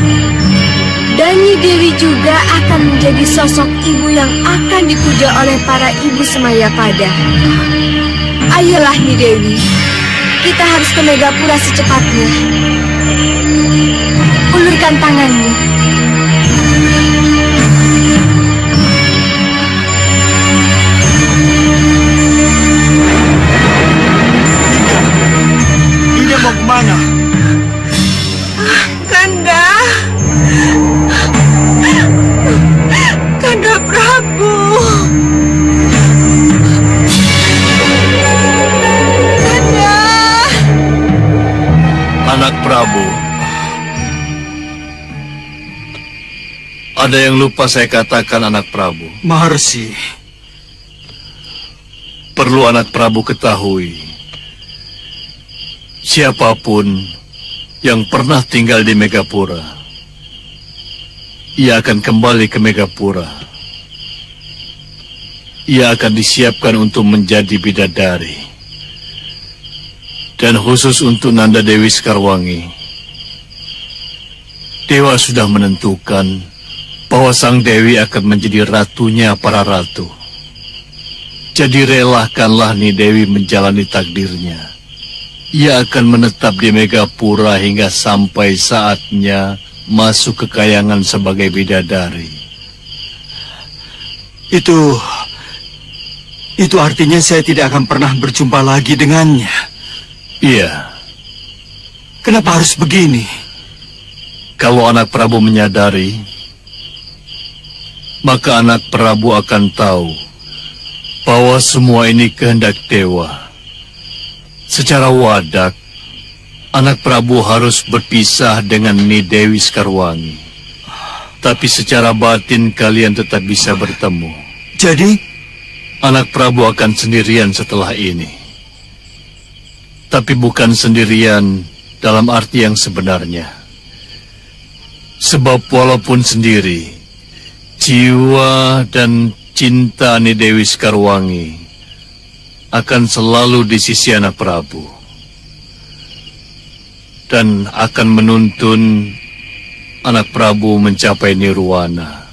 Dan Nyi Dewi juga akan menjadi sosok ibu yang akan dipuja oleh para ibu Semayapada. Ayolah, Nyi Dewi, kita harus ke Megapura secepatnya. Ulurkan tanganmu. Dinda mau kemana? Kanda. Kanda Prabu. Kanda. Anak Prabu. Ada yang lupa saya katakan, anak Prabu. Maharsi. Perlu anak Prabu ketahui, siapapun yang pernah tinggal di Megapura, ia akan kembali ke Megapura. Ia akan disiapkan untuk menjadi bidadari. Dan khusus untuk Nanda Dewi Sekarwangi, Dewa sudah menentukan bahwa Sang Dewi akan menjadi ratunya para ratu. Jadi relakanlah Nyi Dewi menjalani takdirnya. Ia akan menetap di Megapura hingga sampai saatnya masuk ke kayangan sebagai bidadari. Itu artinya saya tidak akan pernah berjumpa lagi dengannya. Iya. Kenapa harus begini? Kalau anak Prabu menyadari, maka anak Prabu akan tahu bahwa semua ini kehendak dewa. Secara wadak, anak Prabu harus berpisah dengan Nyi Dewi Skarwangi. Tapi secara batin kalian tetap bisa bertemu. Jadi, anak Prabu akan sendirian setelah ini. Tapi bukan sendirian dalam arti yang sebenarnya. Sebab walaupun sendiri, jiwa dan cinta Nyi Dewi Skarwangi akan selalu di sisi anak Prabu. Dan akan menuntun anak Prabu mencapai nirwana.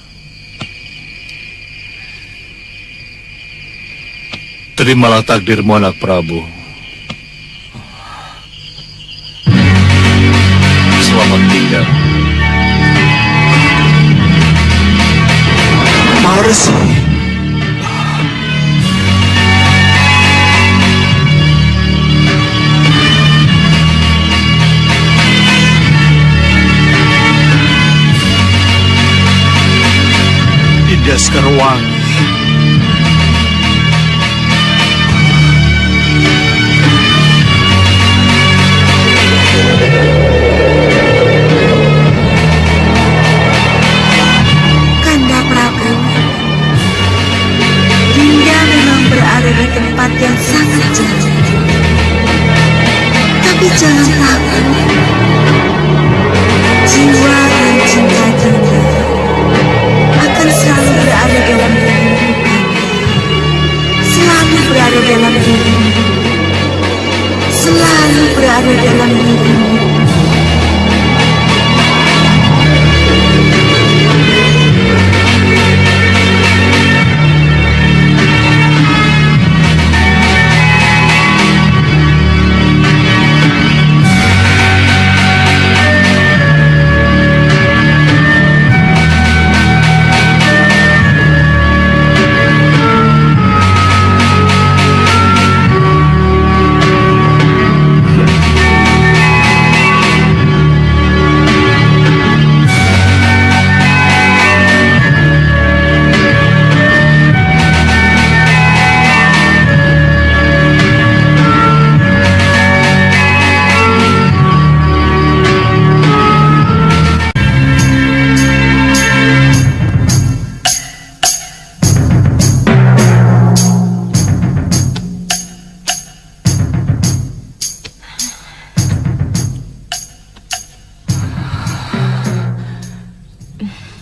Terimalah takdirmu, anak Prabu. Selamat tinggal. Marsi. Dinda Skarwangi. Kanda Prabu, Dinda memang berada di tempat yang sangat jauh. Tapi jangan takut, jiwa dan cinta Dinda akan selalu berada dalam dirimu. Selalu berada dalam dirimu. Selalu berada dalam dirimu.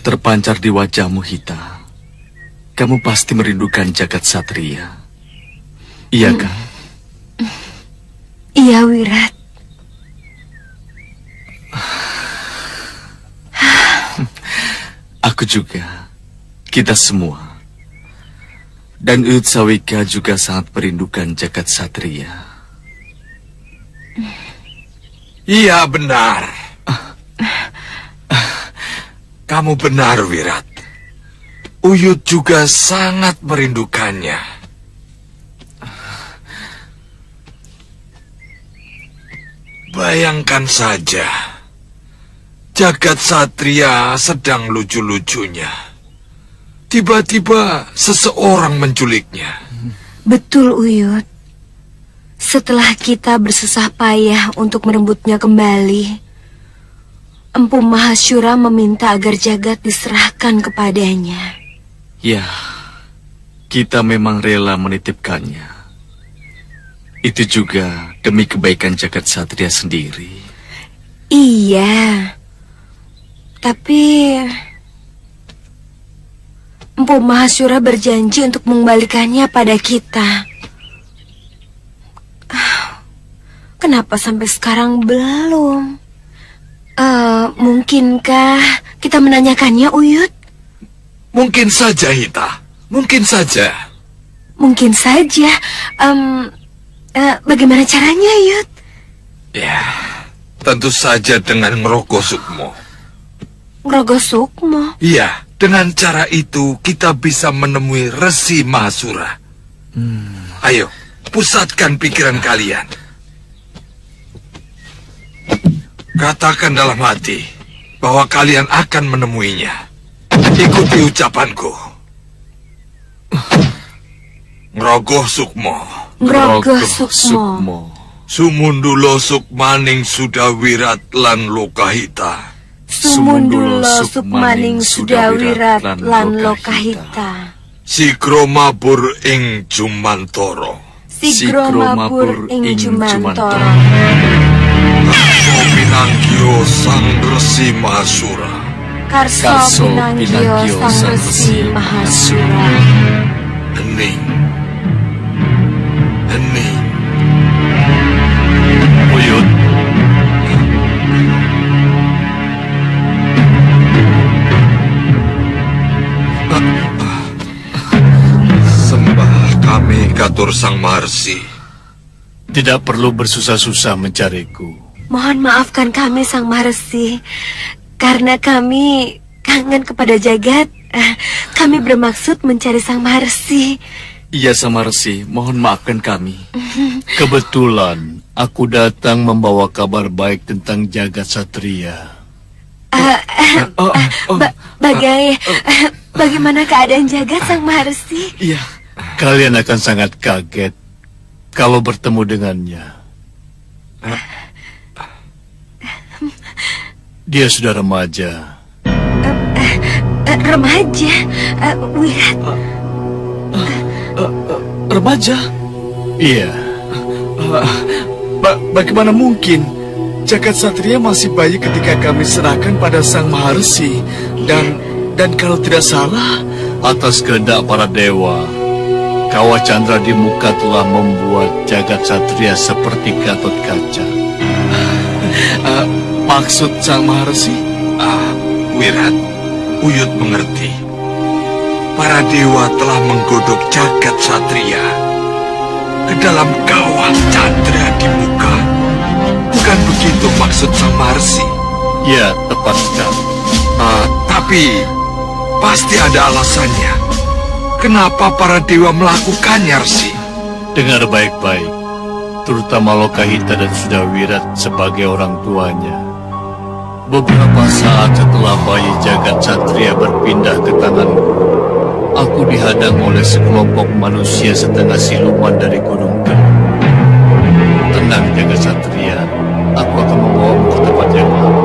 Terpancar di wajahmu, Hita. Kamu pasti merindukan jagat satria. Iya kan? Iya, Wirat. Aku juga. Kita semua. Dan Ud Sawika juga sangat merindukan jagat satria. Iya, benar. Kamu benar, Wirat. Uyut juga sangat merindukannya. Bayangkan saja, jagat satria sedang lucu-lucunya. Tiba-tiba seseorang menculiknya. Betul, Uyut. Setelah kita bersusah payah untuk merebutnya kembali, Empu Mahasyura meminta agar jagat diserahkan kepadanya. Ya, kita memang rela menitipkannya. Itu juga demi kebaikan jagat satria sendiri. Iya, tapi Empu Mahasyura berjanji untuk mengembalikannya pada kita. Kenapa sampai sekarang belum? Mungkinkah kita menanyakannya, Uyut? Mungkin saja, Hita. Mungkin saja. Mungkin saja. Bagaimana caranya, Uyut? Ya, tentu saja dengan ngerokok Sukmo. Ngrogo Sukmo. Iya, dengan cara itu kita bisa menemui Resi Mahasura. Ayo, pusatkan pikiran kalian. Katakan dalam hati bahwa kalian akan menemuinya. Ikuti ucapanku. Ngrogo Sukmo. Ngrogo Sukmo. Sumundulo Sukmaning Sudawirat lan Lokahita. Sumundulo Sukmaning Sudawirat lan Lokahita. Sigro mabur ing Jumantoro. Sigro mabur ing Jumantoro. Karso pinanggio Sang Resi Mahasura. Karso pinanggio Sang Resi Mahasura. Hening. Hening. Uyut. Sembah kami Katur Sang Maharsi. Tidak perlu bersusah-susah mencariku. Mohon maafkan kami Sang Maharsi, karena kami kangen kepada jagat. Kami bermaksud mencari Sang Maharsi. Iya, Sang Maharsi, mohon maafkan kami. Kebetulan aku datang membawa kabar baik tentang jagat satria. Bagaimana keadaan jagat Sang Maharsi? Iya, kalian akan sangat kaget kalau bertemu dengannya. Dia sudah remaja. Remaja? Wirat? Remaja? Iya. Bagaimana mungkin? Jagat Satria masih bayi ketika kami serahkan pada Sang Maharsi. Dan kalau tidak salah, atas kehendak para dewa, Kawah Chandra di muka telah membuat Jagat Satria seperti Gatot Kaca. Maksud Sang Maharsi? Wirat, Uyut mengerti. Para dewa telah menggodok jagat satria ke dalam kawah Chandra di muka. Bukan begitu maksud Sang Maharsi? Ya, tepat sekali. Tapi pasti ada alasannya. Kenapa para dewa melakukannya, Rsi? Dengar baik-baik, terutama Lokahita dan Sudawirat sebagai orang tuanya. Beberapa saat setelah bayi jagat satria berpindah ke tanganku, aku dihadang oleh sekelompok manusia setengah siluman dari Gunung Kelut. Tenang, jagat satria, aku akan membawamu ke tempat yang aman.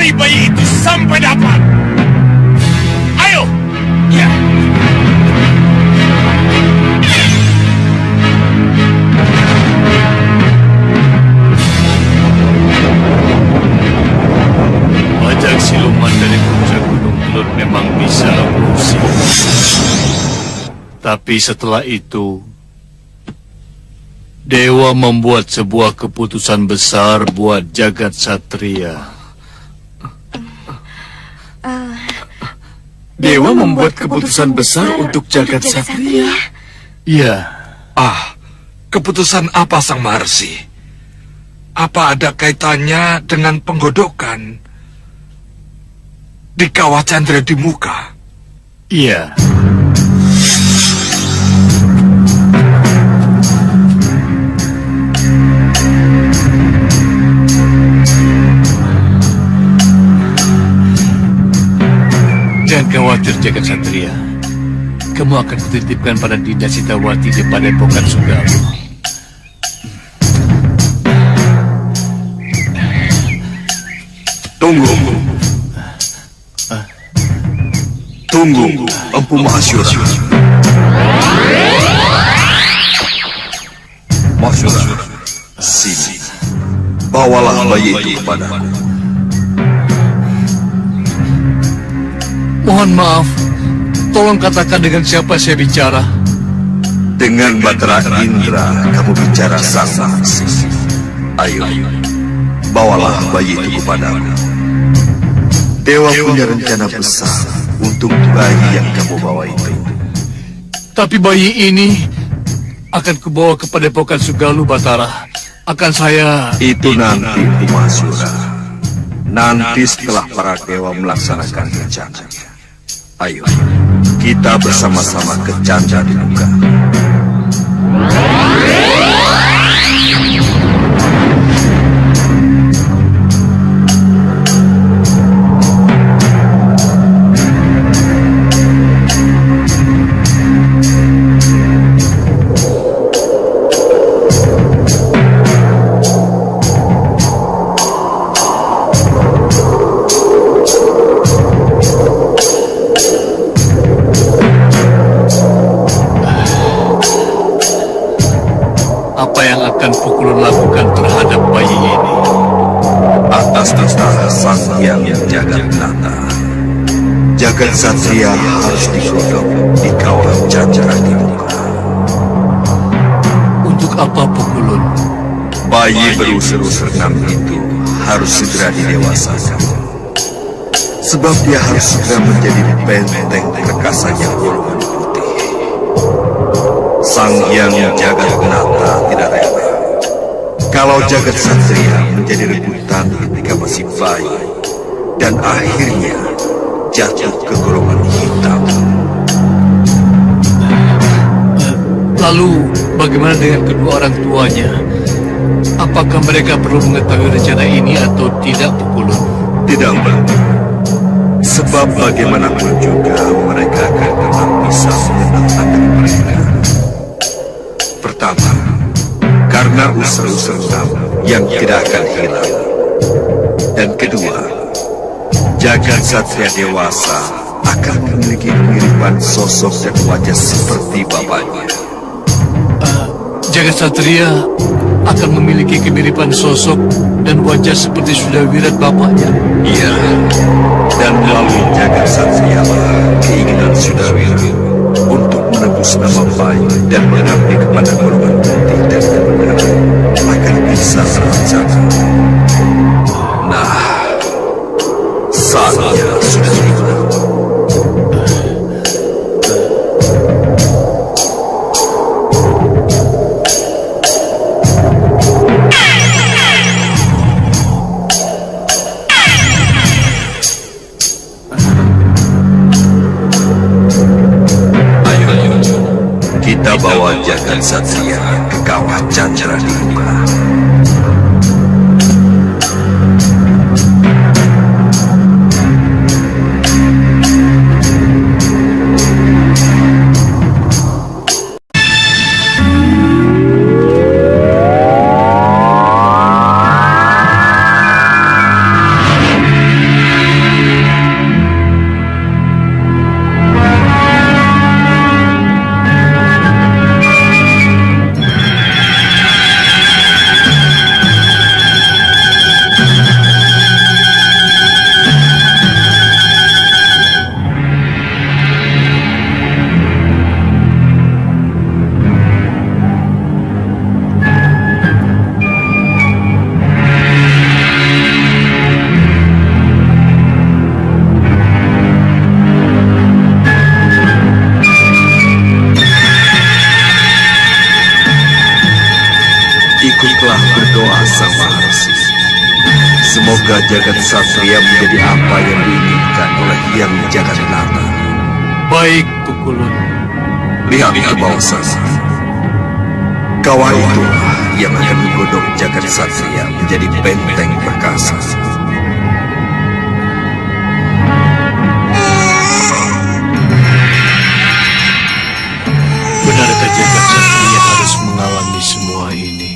Cari bayi itu sampai dapat. Ayo. Ya. Bajak siluman dari puncak Gunung Kelut memang bisa berusia. Tapi setelah itu, Dewa membuat sebuah keputusan besar buat jagat satria. Dewa membuat keputusan besar untuk jagat satria. Iya. Keputusan apa, Sang Maharsi? Apa ada kaitannya dengan penggodokan di Kawah Chandra di muka? Iya. Jangan khawatir, jagat satria. Kamu akan kutitipkan pada Dinda Sitawati di Padepokan Sugalo. Tunggu, Empu Mahasyura. Mahasyura, sini. Bawalah bayi itu kepadaku. Mohon maaf, tolong katakan dengan siapa saya bicara. Dengan Batara Indra kamu bicara, Sang Maharsi. Ayo, bawalah bayi itu kepadaku. Dewa punya rencana besar untuk bayi yang kamu bawa itu. Tapi bayi ini akan kubawa ke Padepokan Sugalu, Batara. Akan saya... Itu nanti, Mahasyura. Nanti setelah para dewa melaksanakan rencana. Ayo, kita bersama-sama ke Chandra di muka. Pukulun lakukan terhadap bayi ini? Atas tentara Sang Hyang Jagatnata, jagat satria harus digodok di Kawah Chandra di muka. Untuk apa, Pukulun? Bayi berusur-usur 6 itu harus segera didewasakan. Sebab dia harus segera menjadi benteng perkasanya golongan putih. Sang Hyang Jagatnata tidak rela kalau jagat satria menjadi rebutan ketika masih bayi dan akhirnya jatuh ke golongan hitam. Lalu bagaimana dengan kedua orang tuanya? Apakah mereka perlu mengetahui rencana ini atau tidak, Pukulun? Tidak perlu. Sebab bagaimanapun juga mereka akan tetap bisa mengenal dengan mereka. Pertama, karena unsur-unsur yang tidak akan hilang. Dan kedua, jagat satria dewasa akan memiliki kemiripan sosok dan wajah seperti bapaknya. Jagat satria akan memiliki kemiripan sosok dan wajah seperti Sudawirat bapaknya. Iya, dan melalui jagat satria keinginan Sudawirat untuk menebus nama baik dan mengabdi kepada golongan putih dan kebenaran akan bisa terlaksana. Nah, saatnya sudah tiba. Kita bawa jagat satria ke Kawah Chandra di muka. doa Sang Mahasi. Semoga jagat satria menjadi apa yang diinginkan oleh Hyang Jagadnata. Baik, Kukulun. Lihat ke bawah sana. Kawah itulah yang akan menggodok jagat satria menjadi benteng perkasa. Benarkah jagat satria harus mengalami semua ini?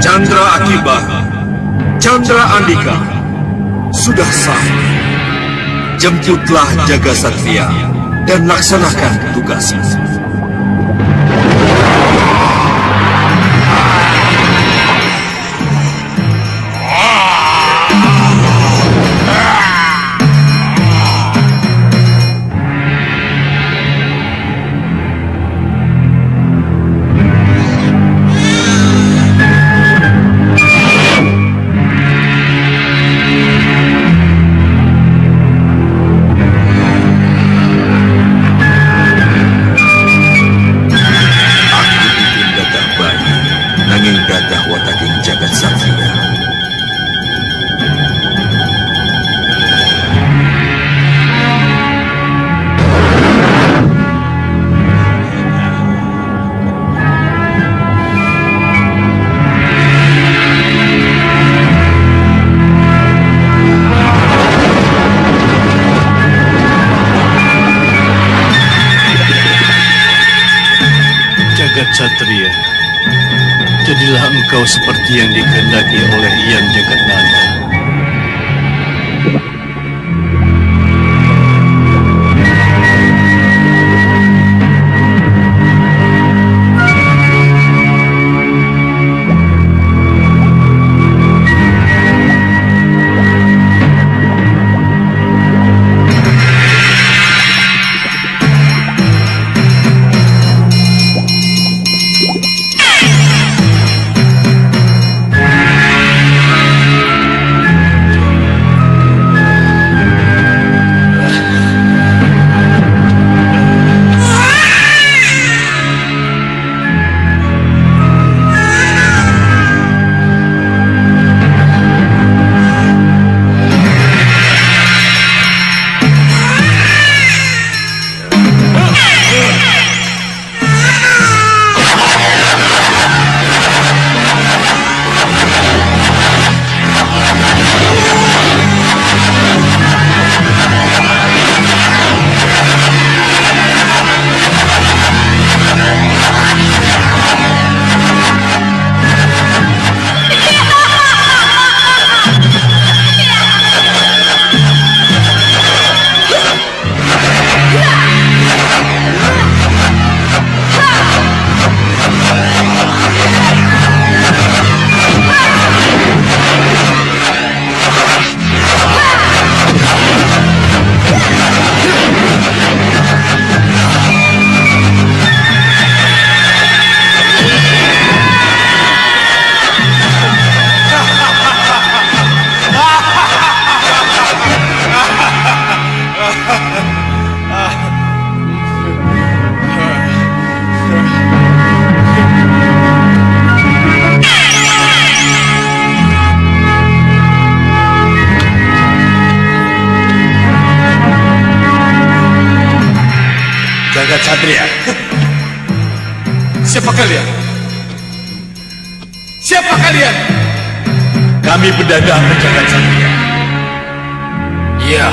Chandra Akibat, Chandra Andika, sudah sah. Jemputlah jaga satria dan laksanakan tugasnya. Satria, jadilah engkau seperti yang dikehendaki oleh Hyang Jagadnata. Jagat Satria. Siapa kalian? Siapa kalian? Kami berdagang ke Jagat Satria. Ya,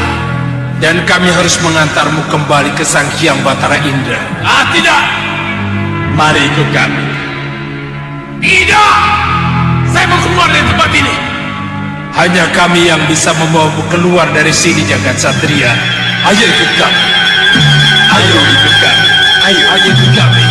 dan kami harus mengantarmu kembali ke Sang Hyang Batara Indra. Ah, tidak. Mari ikut kami. Tidak. Saya mau keluar dari tempat ini. Hanya kami yang bisa membawamu keluar dari sini, Jagat Satria. Ayo ikut kami. Ayo ikut kami. Ayo ikut kami.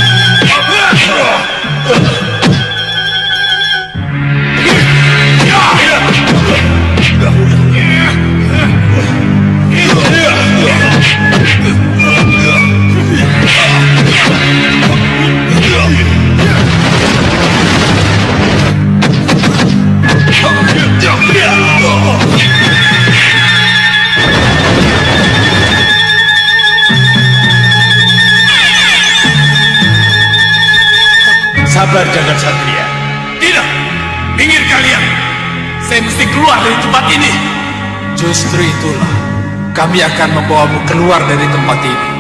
Bersabar, Jagat Satria. Tidak! Minggir kalian! Saya mesti keluar dari tempat ini! Justru itulah kami akan membawamu keluar dari tempat ini.